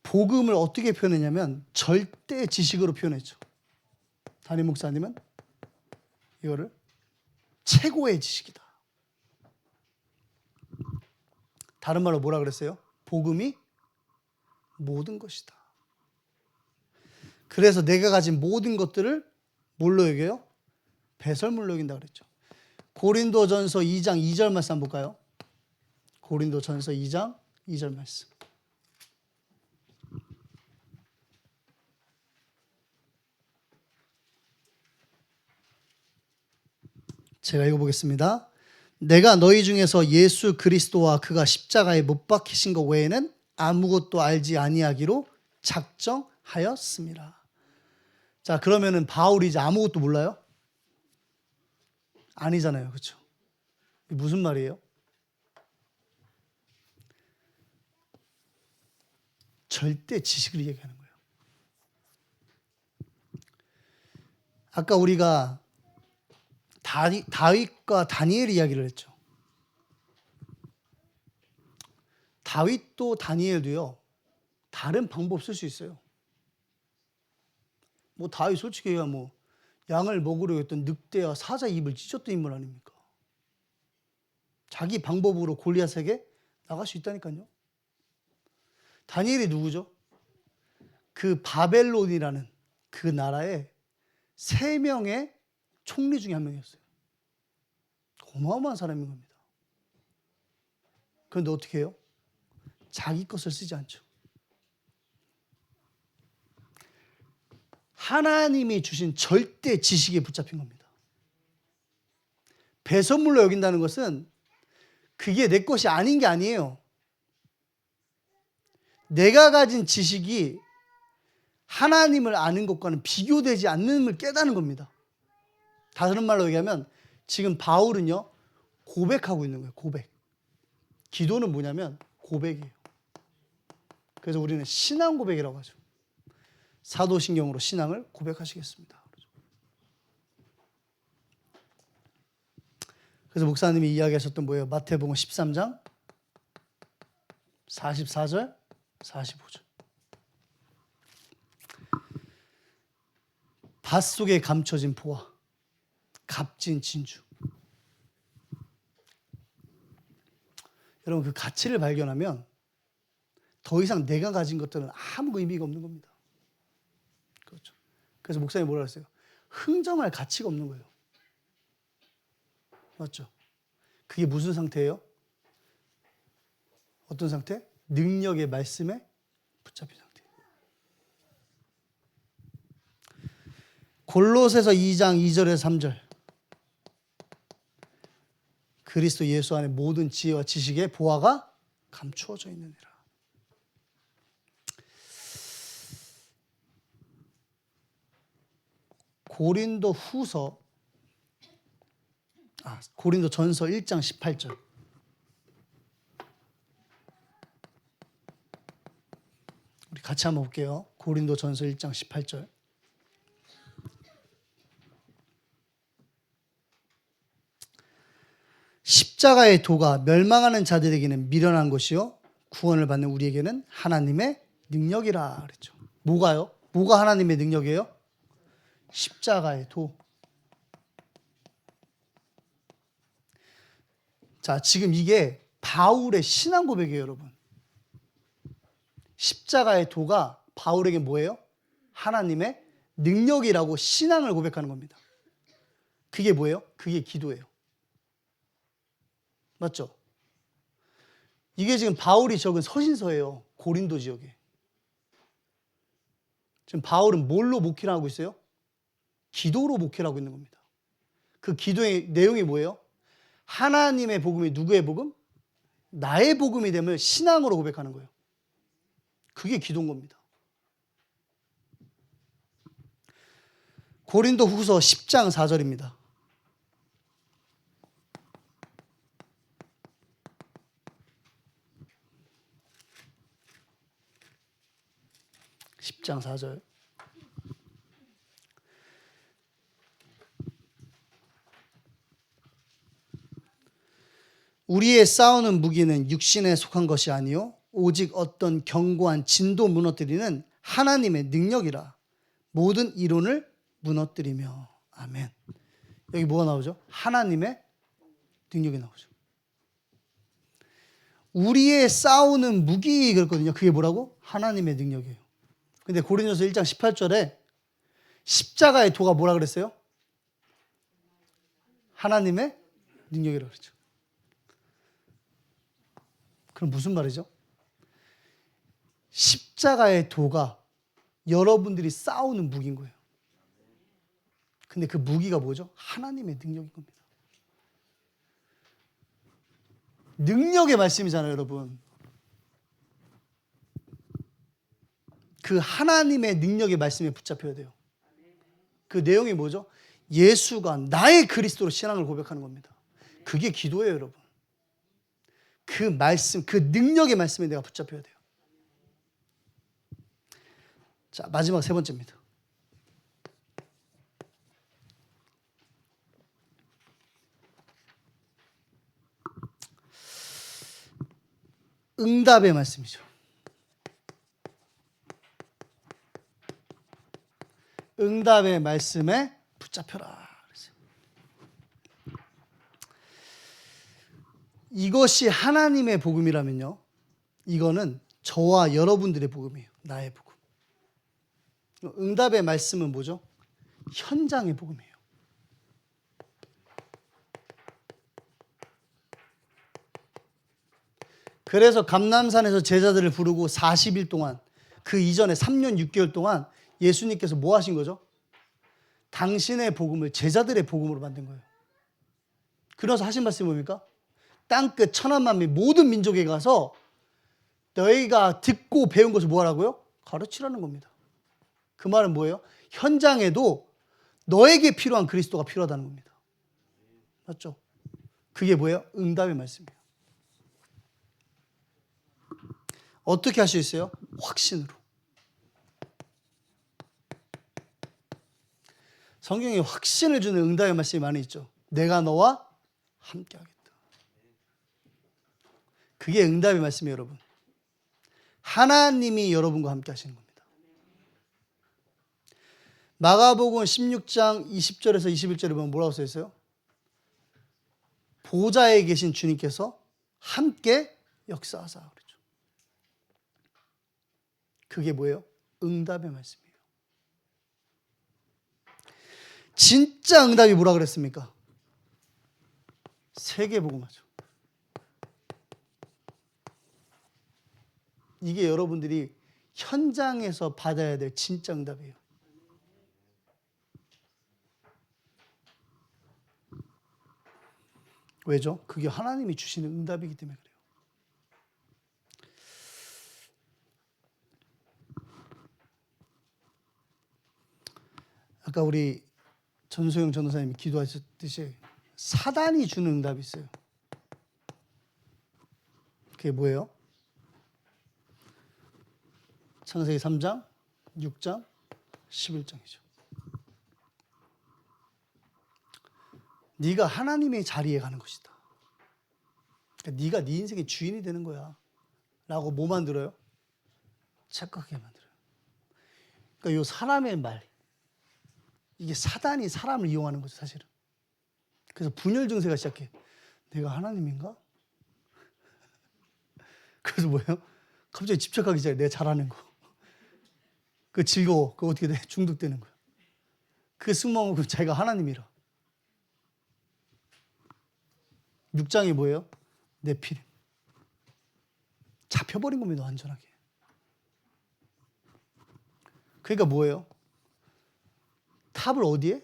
복음을 어떻게 표현했냐면 절대 지식으로 표현했죠. 담임 목사님은 이거를 최고의 지식이다. 다른 말로 뭐라 그랬어요? 복음이 모든 것이다. 그래서 내가 가진 모든 것들을 뭘로 여겨요? 배설물로 여긴다 그랬죠. 고린도전서 2장 2절 말씀 한번 볼까요? 고린도전서 2장 2절 말씀. 제가 읽어보겠습니다. 내가 너희 중에서 예수 그리스도와 그가 십자가에 못 박히신 것 외에는 아무것도 알지 아니하기로 작정하였습니다. 자, 그러면은 바울이 이제 아무것도 몰라요? 아니잖아요. 그렇죠? 무슨 말이에요? 절대 지식을 얘기하는 거예요. 아까 우리가 다윗과 다니엘 이야기를 했죠. 다윗도 다니엘도요, 다른 방법 쓸 수 있어요. 뭐 다윗 솔직히 뭐 양을 먹으려 했던 늑대와 사자 입을 찢었던 인물 아닙니까? 자기 방법으로 골리앗에게 나갈 수 있다니까요. 다니엘이 누구죠? 그 바벨론이라는 그 나라의 3명의 총리 중에 한 명이었어요. 어마어마한 사람인 겁니다. 그런데 어떻게 해요? 자기 것을 쓰지 않죠. 하나님이 주신 절대 지식에 붙잡힌 겁니다. 배선물로 여긴다는 것은 그게 내 것이 아닌 게 아니에요. 내가 가진 지식이 하나님을 아는 것과는 비교되지 않는을 깨닫는 겁니다. 다른 말로 얘기하면 지금 바울은요, 고백하고 있는 거예요. 고백. 기도는 뭐냐면 고백이에요. 그래서 우리는 신앙 고백이라고 하죠. 사도신경으로 신앙을 고백하시겠습니다. 그래서 목사님이 이야기하셨던 뭐예요? 마태복음 13장 44절 45절. 밭속에 감춰진 보화, 값진 진주. 여러분, 그 가치를 발견하면 더 이상 내가 가진 것들은 아무 의미가 없는 겁니다. 그렇죠. 그래서 목사님이 뭐라 했어요? 흥정할 가치가 없는 거예요. 맞죠? 그게 무슨 상태예요? 어떤 상태? 능력의 말씀에 붙잡힌 상태. 골로새서 2장 2절에서 3절. 그리스도 예수 안에 모든 지혜와 지식의 보화가 감추어져 있느니라. 고린도전서 1장 18절. 우리 같이 한번 볼게요. 고린도전서 1장 18절. 십자가의 도가 멸망하는 자들에게는 미련한 것이요 구원을 받는 우리에게는 하나님의 능력이라 그랬죠. 뭐가요? 뭐가 하나님의 능력이에요? 십자가의 도. 자, 지금 이게 바울의 신앙 고백이에요, 여러분. 십자가의 도가 바울에게 뭐예요? 하나님의 능력이라고 신앙을 고백하는 겁니다. 그게 뭐예요? 그게 기도예요. 맞죠? 이게 지금 바울이 적은 서신서예요. 고린도 지역에. 지금 바울은 뭘로 목회를 하고 있어요? 기도로 목회를 하고 있는 겁니다. 그 기도의 내용이 뭐예요? 하나님의 복음이 누구의 복음? 나의 복음이 되면 신앙으로 고백하는 거예요. 그게 기도인 겁니다. 고린도 후서 10장 4절입니다. (10장 4절) 우리의 싸우는 무기는 육신에 속한 것이 아니요 오직 어떤 견고한 진도 무너뜨리는 하나님의 능력이라. 모든 이론을 무너뜨리며. 아멘. 여기 뭐가 나오죠? 하나님의 능력이 나오죠. 우리의 싸우는 무기 그랬거든요. 그게 뭐라고? 하나님의 능력이에요. 근데 고린도서 1장 18절에 십자가의 도가 뭐라 그랬어요? 하나님의 능력이라고 그랬죠. 그럼 무슨 말이죠? 십자가의 도가 여러분들이 싸우는 무기인 거예요. 근데 그 무기가 뭐죠? 하나님의 능력인 겁니다. 능력의 말씀이잖아요, 여러분. 그 하나님의 능력의 말씀에 붙잡혀야 돼요. 그 내용이 뭐죠? 예수가 나의 그리스도로 신앙을 고백하는 겁니다. 그게 기도예요, 여러분. 그 말씀, 그 능력의 말씀에 내가 붙잡혀야 돼요. 자, 마지막 세 번째입니다. 응답의 말씀이죠. 응답의 말씀에 붙잡혀라. 이것이 하나님의 복음이라면요, 이거는 저와 여러분들의 복음이에요. 나의 복음. 응답의 말씀은 뭐죠? 현장의 복음이에요. 그래서 감람산에서 제자들을 부르고 40일 동안, 그 이전에 3년 6개월 동안 예수님께서 뭐 하신 거죠? 당신의 복음을 제자들의 복음으로 만든 거예요. 그래서 하신 말씀이 뭡니까? 땅끝 천하만민 모든 민족에 가서 너희가 듣고 배운 것을 뭐 하라고요? 가르치라는 겁니다. 그 말은 뭐예요? 현장에도 너에게 필요한 그리스도가 필요하다는 겁니다. 맞죠? 그게 뭐예요? 응답의 말씀이에요. 어떻게 할 수 있어요? 확신으로. 성경에 확신을 주는 응답의 말씀이 많이 있죠. 내가 너와 함께 하겠다. 그게 응답의 말씀이에요, 여러분. 하나님이 여러분과 함께 하시는 겁니다. 마가복음 16장 20절에서 21절에 보면 뭐라고 써 있어요? 보좌에 계신 주님께서 함께 역사하사 그러죠. 그게 뭐예요? 응답의 말씀이에요. 진짜 응답이 뭐라 그랬습니까? 세계복음화죠. 이게 여러분들이 현장에서 받아야 될 진짜 응답이에요. 왜죠? 그게 하나님이 주시는 응답이기 때문에 그래요. 아까 우리 전소영 전도사님이 기도하셨듯이 사단이 주는 응답이 있어요. 그게 뭐예요? 창세기 3장, 6장, 11장이죠. 네가 하나님의 자리에 가는 것이다. 그러니까 네가 네 인생의 주인이 되는 거야. 라고 뭐 만들어요? 착각하게 만들어요. 그러니까 이 사람의 말, 이게 사단이 사람을 이용하는 거죠, 사실은. 그래서 분열 증세가 시작해. 내가 하나님인가? 그래서 뭐예요? 갑자기 집착하기 시작해. 내가 잘하는 거. 그 즐거워. 그거 어떻게 돼? 중독되는 거야. 그 승망하고 자기가 하나님이라. 6장이 뭐예요? 네피림. 잡혀버린 겁니다, 완전하게. 그러니까 뭐예요? 탑을 어디에?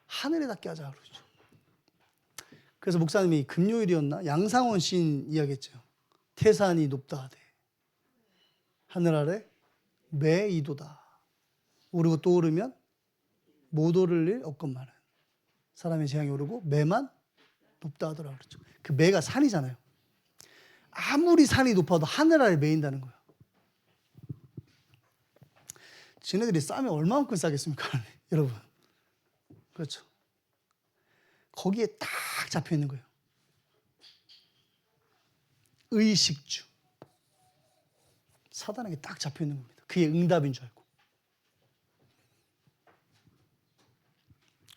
하늘에 닿게 하자 그러죠. 그래서 목사님이 금요일이었나? 양상원 시인 이야기했죠. 태산이 높다 하되 하늘 아래 매이도다. 오르고 또 오르면 못 오를 일 없건만은. 사람의 재앙이 오르고 매만 높다 하더라 그랬죠. 그 매가 산이잖아요. 아무리 산이 높아도 하늘 아래 매인다는 거예요. 지네들이 싸면 얼마만큼 싸겠습니까? 여러분. 그렇죠. 거기에 딱 잡혀 있는 거예요. 의식주. 사단에게 딱 잡혀 있는 겁니다. 그게 응답인 줄 알고.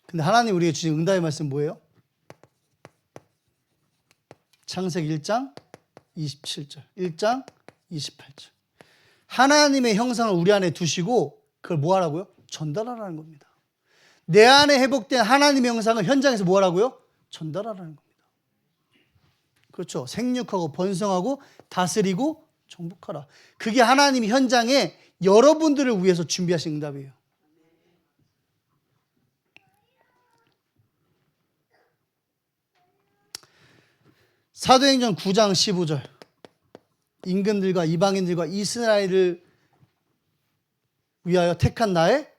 근데 하나님 우리에게 주신 응답의 말씀 뭐예요? 창세기 1장 27절, 1장 28절. 하나님의 형상을 우리 안에 두시고 그걸 뭐 하라고요? 전달하라는 겁니다. 내 안에 회복된 하나님의 형상을 현장에서 뭐 하라고요? 전달하라는 겁니다. 그렇죠. 생육하고 번성하고 다스리고 정복하라. 그게 하나님이 현장에 여러분들을 위해서 준비하신 응답이에요. 사도행전 9장 15절. 임금들과 이방인들과 이스라엘을 위하여 택한 나의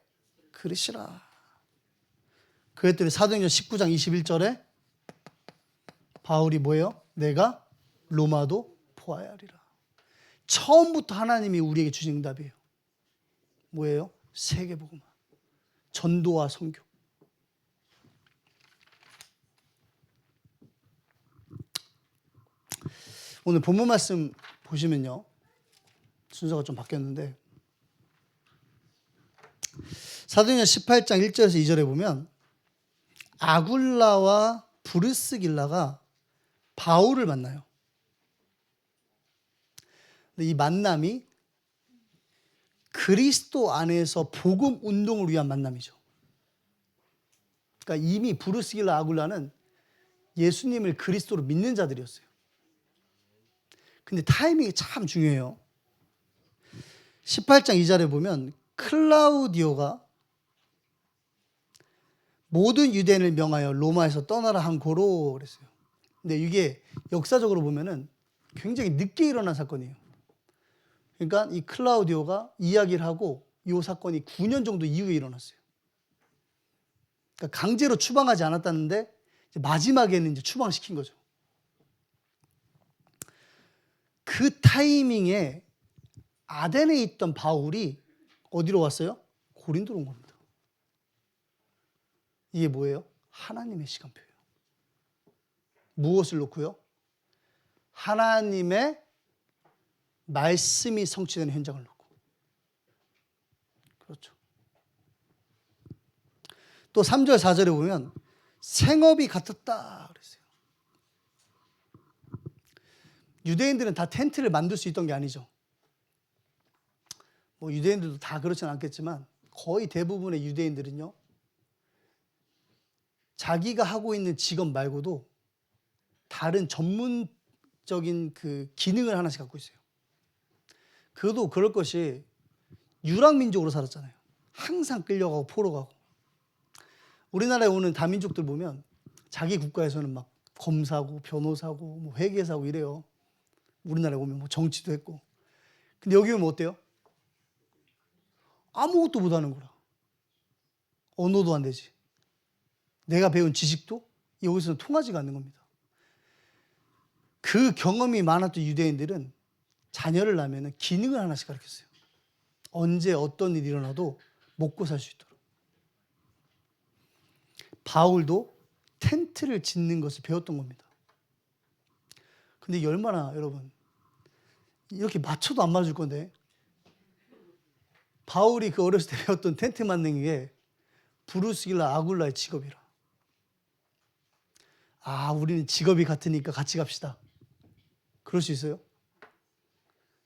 그릇이라. 그랬더니 사도행전 19장 21절에 바울이 뭐예요? 내가 로마도 보아야 하리라. 처음부터 하나님이 우리에게 주신 응답이에요. 뭐예요? 세계복음화, 전도와 선교. 오늘 본문 말씀 보시면요, 순서가 좀 바뀌었는데 사도행전 18장 1절에서 2절에 보면 아굴라와 브르스길라가 바울을 만나요. 근데 이 만남이 그리스도 안에서 복음 운동을 위한 만남이죠. 그러니까 이미 브르스길라, 아굴라는 예수님을 그리스도로 믿는 자들이었어요. 근데 타이밍이 참 중요해요. 18장 2절에 보면 클라우디오가 모든 유대인을 명하여 로마에서 떠나라 한 고로 그랬어요. 근데 이게 역사적으로 보면은 굉장히 늦게 일어난 사건이에요. 그러니까 이 클라우디오가 이야기를 하고 이 사건이 9년 정도 이후에 일어났어요. 그러니까 강제로 추방하지 않았다는데 이제 마지막에는 이제 추방시킨 거죠. 그 타이밍에 아덴에 있던 바울이 어디로 왔어요? 고린도로 온 겁니다. 이게 뭐예요? 하나님의 시간표예요. 무엇을 놓고요? 하나님의 말씀이 성취되는 현장을 놓고. 그렇죠. 또 3절 4절에 보면 생업이 같았다 그랬어요. 유대인들은 다 텐트를 만들 수 있던 게 아니죠. 뭐 유대인들도 다 그렇지는 않겠지만 거의 대부분의 유대인들은요, 자기가 하고 있는 직업 말고도 다른 전문적인 그 기능을 하나씩 갖고 있어요. 그도 그럴 것이 유랑민족으로 살았잖아요. 항상 끌려가고 포로 가고. 우리나라에 오는 다민족들 보면 자기 국가에서는 막 검사고 변호사고 뭐 회계사고 이래요. 우리나라에 오면 뭐 정치도 했고. 근데 여기 오면 어때요? 아무것도 못하는 거라. 언어도 안 되지. 내가 배운 지식도 여기서는 통하지가 않는 겁니다. 그 경험이 많았던 유대인들은 자녀를 낳으면 기능을 하나씩 가르쳤어요. 언제 어떤 일이 일어나도 먹고 살 수 있도록. 바울도 텐트를 짓는 것을 배웠던 겁니다. 근데 이게 얼마나 여러분 이렇게 맞춰도 안 맞을 건데 바울이 그 어렸을 때 배웠던 텐트 만드는 게 브루스길라 아굴라의 직업이라. 아, 우리는 직업이 같으니까 같이 갑시다. 그럴 수 있어요?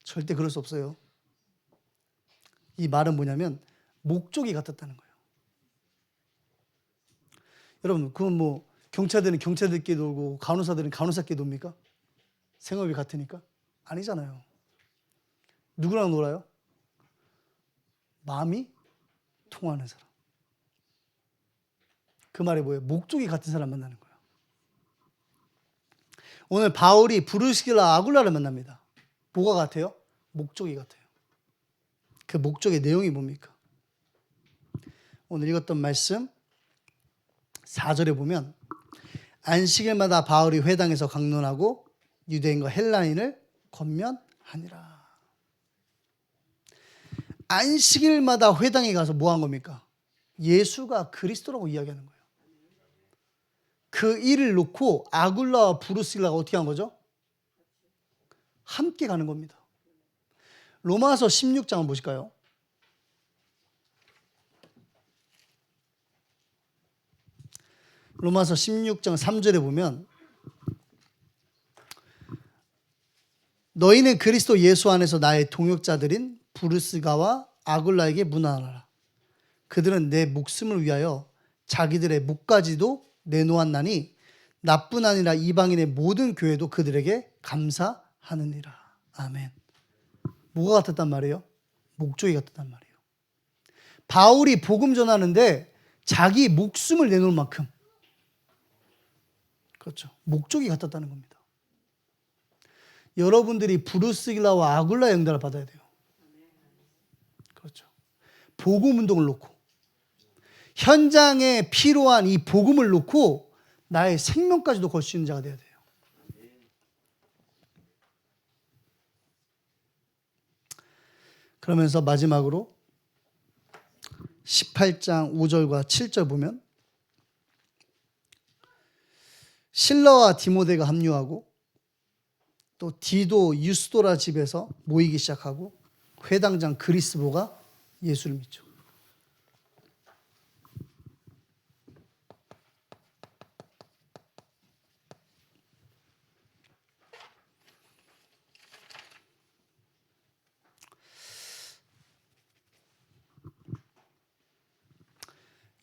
절대 그럴 수 없어요. 이 말은 뭐냐면 목적이 같았다는 거예요. 여러분, 그건 뭐 경찰들은 경찰들끼리 놀고 간호사들은 간호사끼리 놉니까? 생업이 같으니까? 아니잖아요. 누구랑 놀아요? 마음이 통하는 사람. 그 말이 뭐예요? 목적이 같은 사람 만나는 거예요. 오늘 바울이 브루스길라 아굴라를 만납니다. 뭐가 같아요? 목적이 같아요. 그 목적의 내용이 뭡니까? 오늘 읽었던 말씀 4절에 보면 안식일마다 바울이 회당에서 강론하고 유대인과 헬라인을 권면하니라. 안식일마다 회당에 가서 뭐 한 겁니까? 예수가 그리스도라고 이야기하는 거예요. 그 일을 놓고 아굴라와 브루스길라가 어떻게 한 거죠? 함께 가는 겁니다. 로마서 16장을 보실까요? 로마서 16장 3절에 보면 너희는 그리스도 예수 안에서 나의 동역자들인 브루스가와 아굴라에게 문안하라. 그들은 내 목숨을 위하여 자기들의 목까지도 내놓았나니 나뿐 아니라 이방인의 모든 교회도 그들에게 감사하느니라. 아멘. 뭐가 같았단 말이에요? 목적이 같았단 말이에요. 바울이 복음 전하는데 자기 목숨을 내놓을 만큼, 그렇죠, 목적이 같았다는 겁니다. 여러분들이 브루스길라와 아굴라의 응답을 받아야 돼요. 그렇죠. 복음 운동을 놓고 현장에 필요한 이 복음을 놓고 나의 생명까지도 걸 수 있는 자가 되어야 돼요. 그러면서 마지막으로 18장 5절과 7절 보면 실라와 디모데가 합류하고 또 디도 유스도라 집에서 모이기 시작하고 회당장 그리스보가 예수를 믿죠.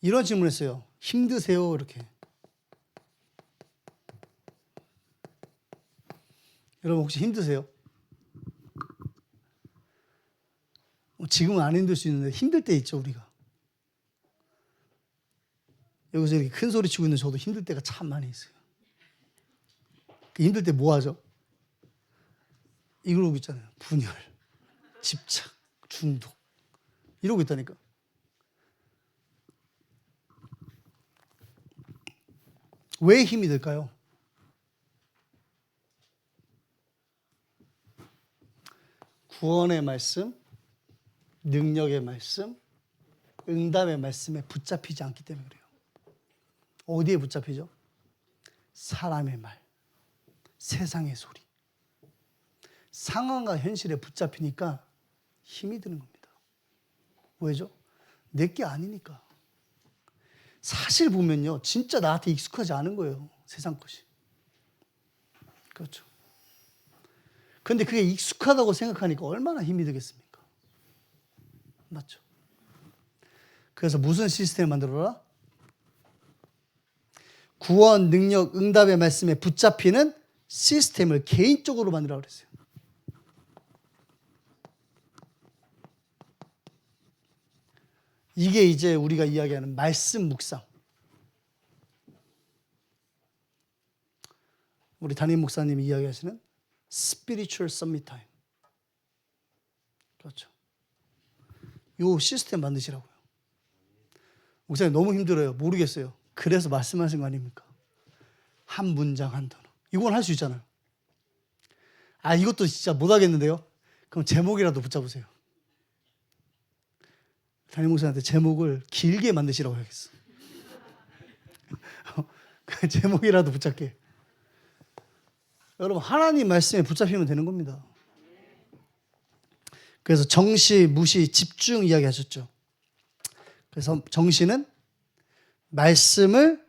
이런 질문을 했어요. 힘드세요? 이렇게. 여러분 혹시 힘드세요? 지금은 안 힘들 수 있는데 힘들 때 있죠, 우리가. 여기서 이렇게 큰 소리 치고 있는 저도 힘들 때가 참 많이 있어요. 그 힘들 때 뭐 하죠? 이러고 있잖아요. 분열, 집착, 중독. 이러고 있다니까. 왜 힘이 들까요? 구원의 말씀, 능력의 말씀, 응답의 말씀에 붙잡히지 않기 때문에 그래요. 어디에 붙잡히죠? 사람의 말, 세상의 소리. 상황과 현실에 붙잡히니까 힘이 드는 겁니다. 왜죠? 내게 아니니까. 사실 보면요, 진짜 나한테 익숙하지 않은 거예요. 세상 것이. 그렇죠. 그런데 그게 익숙하다고 생각하니까 얼마나 힘이 들겠습니까? 맞죠? 그래서 무슨 시스템을 만들어라? 구원, 능력, 응답의 말씀에 붙잡히는 시스템을 개인적으로 만들라고 그랬어요. 이게 이제 우리가 이야기하는 말씀 묵상. 우리 담임 목사님이 이야기하시는 spiritual summit time. 그렇죠. 요 시스템 만드시라고요. 목사님 너무 힘들어요. 모르겠어요. 그래서 말씀하신 거 아닙니까? 한 문장 한 단어. 이건 할 수 있잖아요. 아, 이것도 진짜 못하겠는데요? 그럼 제목이라도 붙잡으세요. 담임 목사한테 제목을 길게 만드시라고 해야겠어. 그 제목이라도 붙잡게. 여러분, 하나님 말씀에 붙잡히면 되는 겁니다. 그래서 정시, 무시, 집중 이야기 하셨죠. 그래서 정시는 말씀을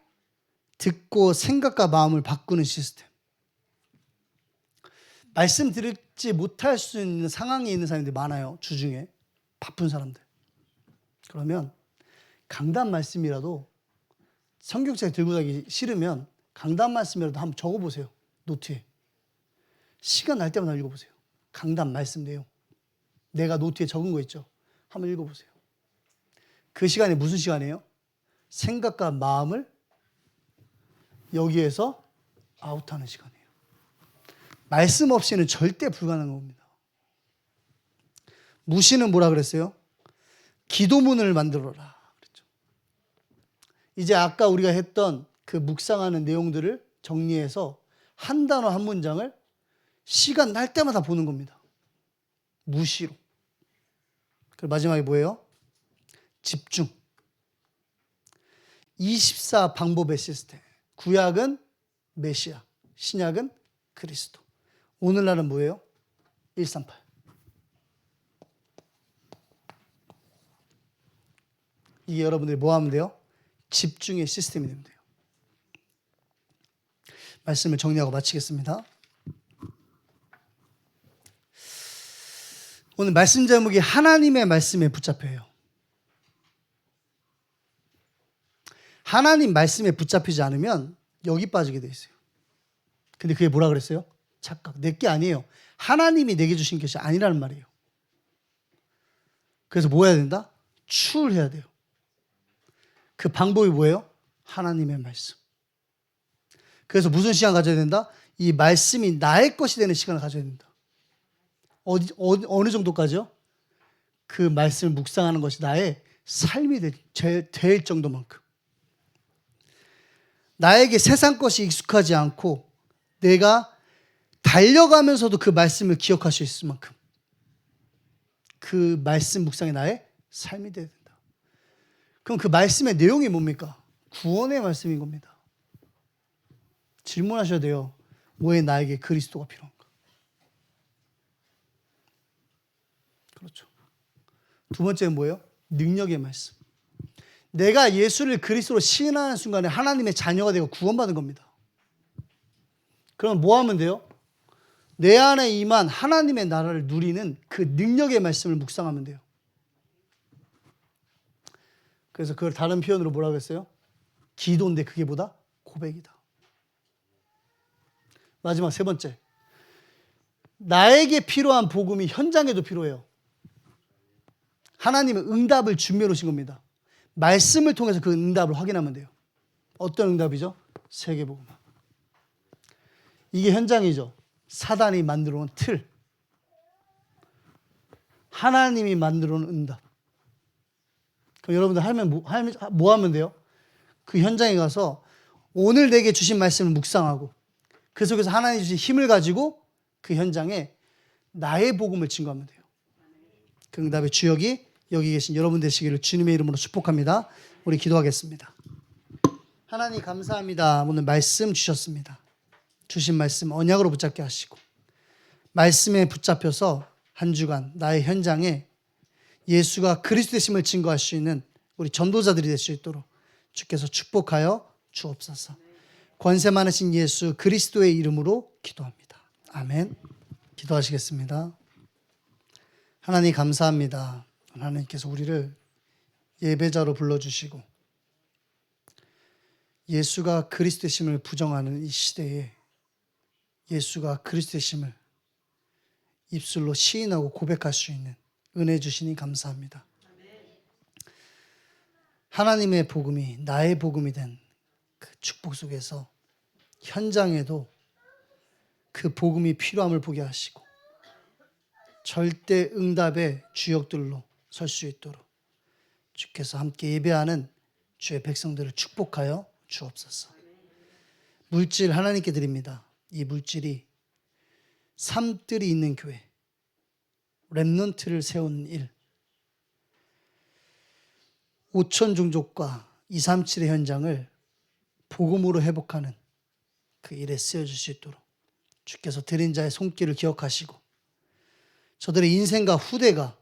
듣고 생각과 마음을 바꾸는 시스템. 말씀 듣지 못할 수 있는 상황에 있는 사람들이 많아요. 주중에 바쁜 사람들. 그러면 강단 말씀이라도 성경책 들고 가기 싫으면 강단 말씀이라도 한번 적어보세요. 노트에. 시간 날 때마다 읽어보세요. 강단 말씀 내용. 내가 노트에 적은 거 있죠. 한번 읽어보세요. 그 시간이 무슨 시간이에요? 생각과 마음을 여기에서 아웃하는 시간이에요. 말씀 없이는 절대 불가능한 겁니다. 무시는 뭐라 그랬어요? 기도문을 만들어라 그랬죠. 이제 아까 우리가 했던 그 묵상하는 내용들을 정리해서 한 단어 한 문장을 시간 날 때마다 보는 겁니다. 무시로. 그리고 마지막에 뭐예요? 집중. 24 방법의 시스템. 구약은 메시아, 신약은 그리스도. 오늘날은 뭐예요? 138. 이게 여러분들이 뭐 하면 돼요? 집중의 시스템이 되면 돼요. 말씀을 정리하고 마치겠습니다. 오늘 말씀 제목이 하나님의 말씀에 붙잡혀요. 하나님 말씀에 붙잡히지 않으면 여기 빠지게 돼 있어요. 근데 그게 뭐라 그랬어요? 착각. 내 게 아니에요. 하나님이 내게 주신 것이 아니라는 말이에요. 그래서 뭐 해야 된다? 추울해야 돼요. 그 방법이 뭐예요? 하나님의 말씀. 그래서 무슨 시간 가져야 된다? 이 말씀이 나의 것이 되는 시간을 가져야 된다. 어느 정도까지요? 그 말씀을 묵상하는 것이 나의 삶이 될 정도만큼. 나에게 세상 것이 익숙하지 않고 내가 달려가면서도 그 말씀을 기억할 수 있을 만큼 그 말씀 묵상이 나의 삶이 돼야 된다. 그럼 그 말씀의 내용이 뭡니까? 구원의 말씀인 겁니다. 질문하셔야 돼요. 왜 나에게 그리스도가 필요한가? 그렇죠. 두 번째는 뭐예요? 능력의 말씀. 내가 예수를 그리스도로 시인하는 순간에 하나님의 자녀가 되고 구원받은 겁니다. 그럼 뭐 하면 돼요? 내 안에 임한 하나님의 나라를 누리는 그 능력의 말씀을 묵상하면 돼요. 그래서 그걸 다른 표현으로 뭐라고 했어요? 기도인데 그게 뭐다? 고백이다. 마지막 세 번째. 나에게 필요한 복음이 현장에도 필요해요. 하나님은 응답을 준비해 놓으신 겁니다. 말씀을 통해서 그 응답을 확인하면 돼요. 어떤 응답이죠? 세계복음. 이게 현장이죠. 사단이 만들어 놓은 틀. 하나님이 만들어 놓은 응답. 그럼 여러분들 뭐 하면 돼요? 그 현장에 가서 오늘 내게 주신 말씀을 묵상하고 그 속에서 하나님 주신 힘을 가지고 그 현장에 나의 복음을 증거하면 돼요. 그 응답의 주역이 여기 계신 여러분 되시기를 주님의 이름으로 축복합니다. 우리 기도하겠습니다. 하나님 감사합니다. 오늘 말씀 주셨습니다. 주신 말씀 언약으로 붙잡게 하시고 말씀에 붙잡혀서 한 주간 나의 현장에 예수가 그리스도 되심을 증거할 수 있는 우리 전도자들이 될 수 있도록 주께서 축복하여 주옵소서. 권세 많으신 예수 그리스도의 이름으로 기도합니다. 아멘. 기도하시겠습니다. 하나님 감사합니다. 하나님께서 우리를 예배자로 불러주시고 예수가 그리스도심을 부정하는 이 시대에 예수가 그리스도심을 입술로 시인하고 고백할 수 있는 은혜 주시니 감사합니다. 하나님의 복음이 나의 복음이 된 그 축복 속에서 현장에도 그 복음이 필요함을 보게 하시고 절대 응답의 주역들로 설 수 있도록 주께서 함께 예배하는 주의 백성들을 축복하여 주옵소서. 물질 하나님께 드립니다. 이 물질이 삶들이 있는 교회, 렘넌트를 세우는 일, 5천 종족과 237의 현장을 복음으로 회복하는 그 일에 쓰여질 수 있도록 주께서 드린 자의 손길을 기억하시고 저들의 인생과 후대가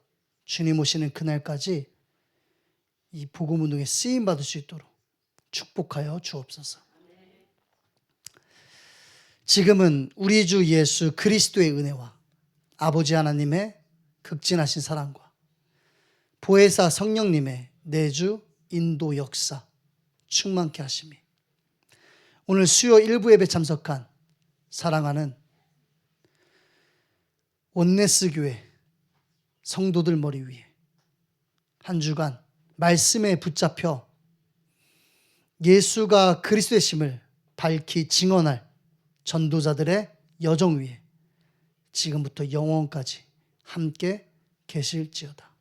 주님 오시는 그날까지 이 복음 운동에 쓰임 받을 수 있도록 축복하여 주옵소서. 지금은 우리 주 예수 그리스도의 은혜와 아버지 하나님의 극진하신 사랑과 보혜사 성령님의 내주 인도 역사 충만케 하심이 오늘 수요 일부 예배 참석한 사랑하는 원네스 교회 성도들 머리 위에 한 주간 말씀에 붙잡혀 예수가 그리스도의 심을 밝히 증언할 전도자들의 여정 위에 지금부터 영원까지 함께 계실지어다.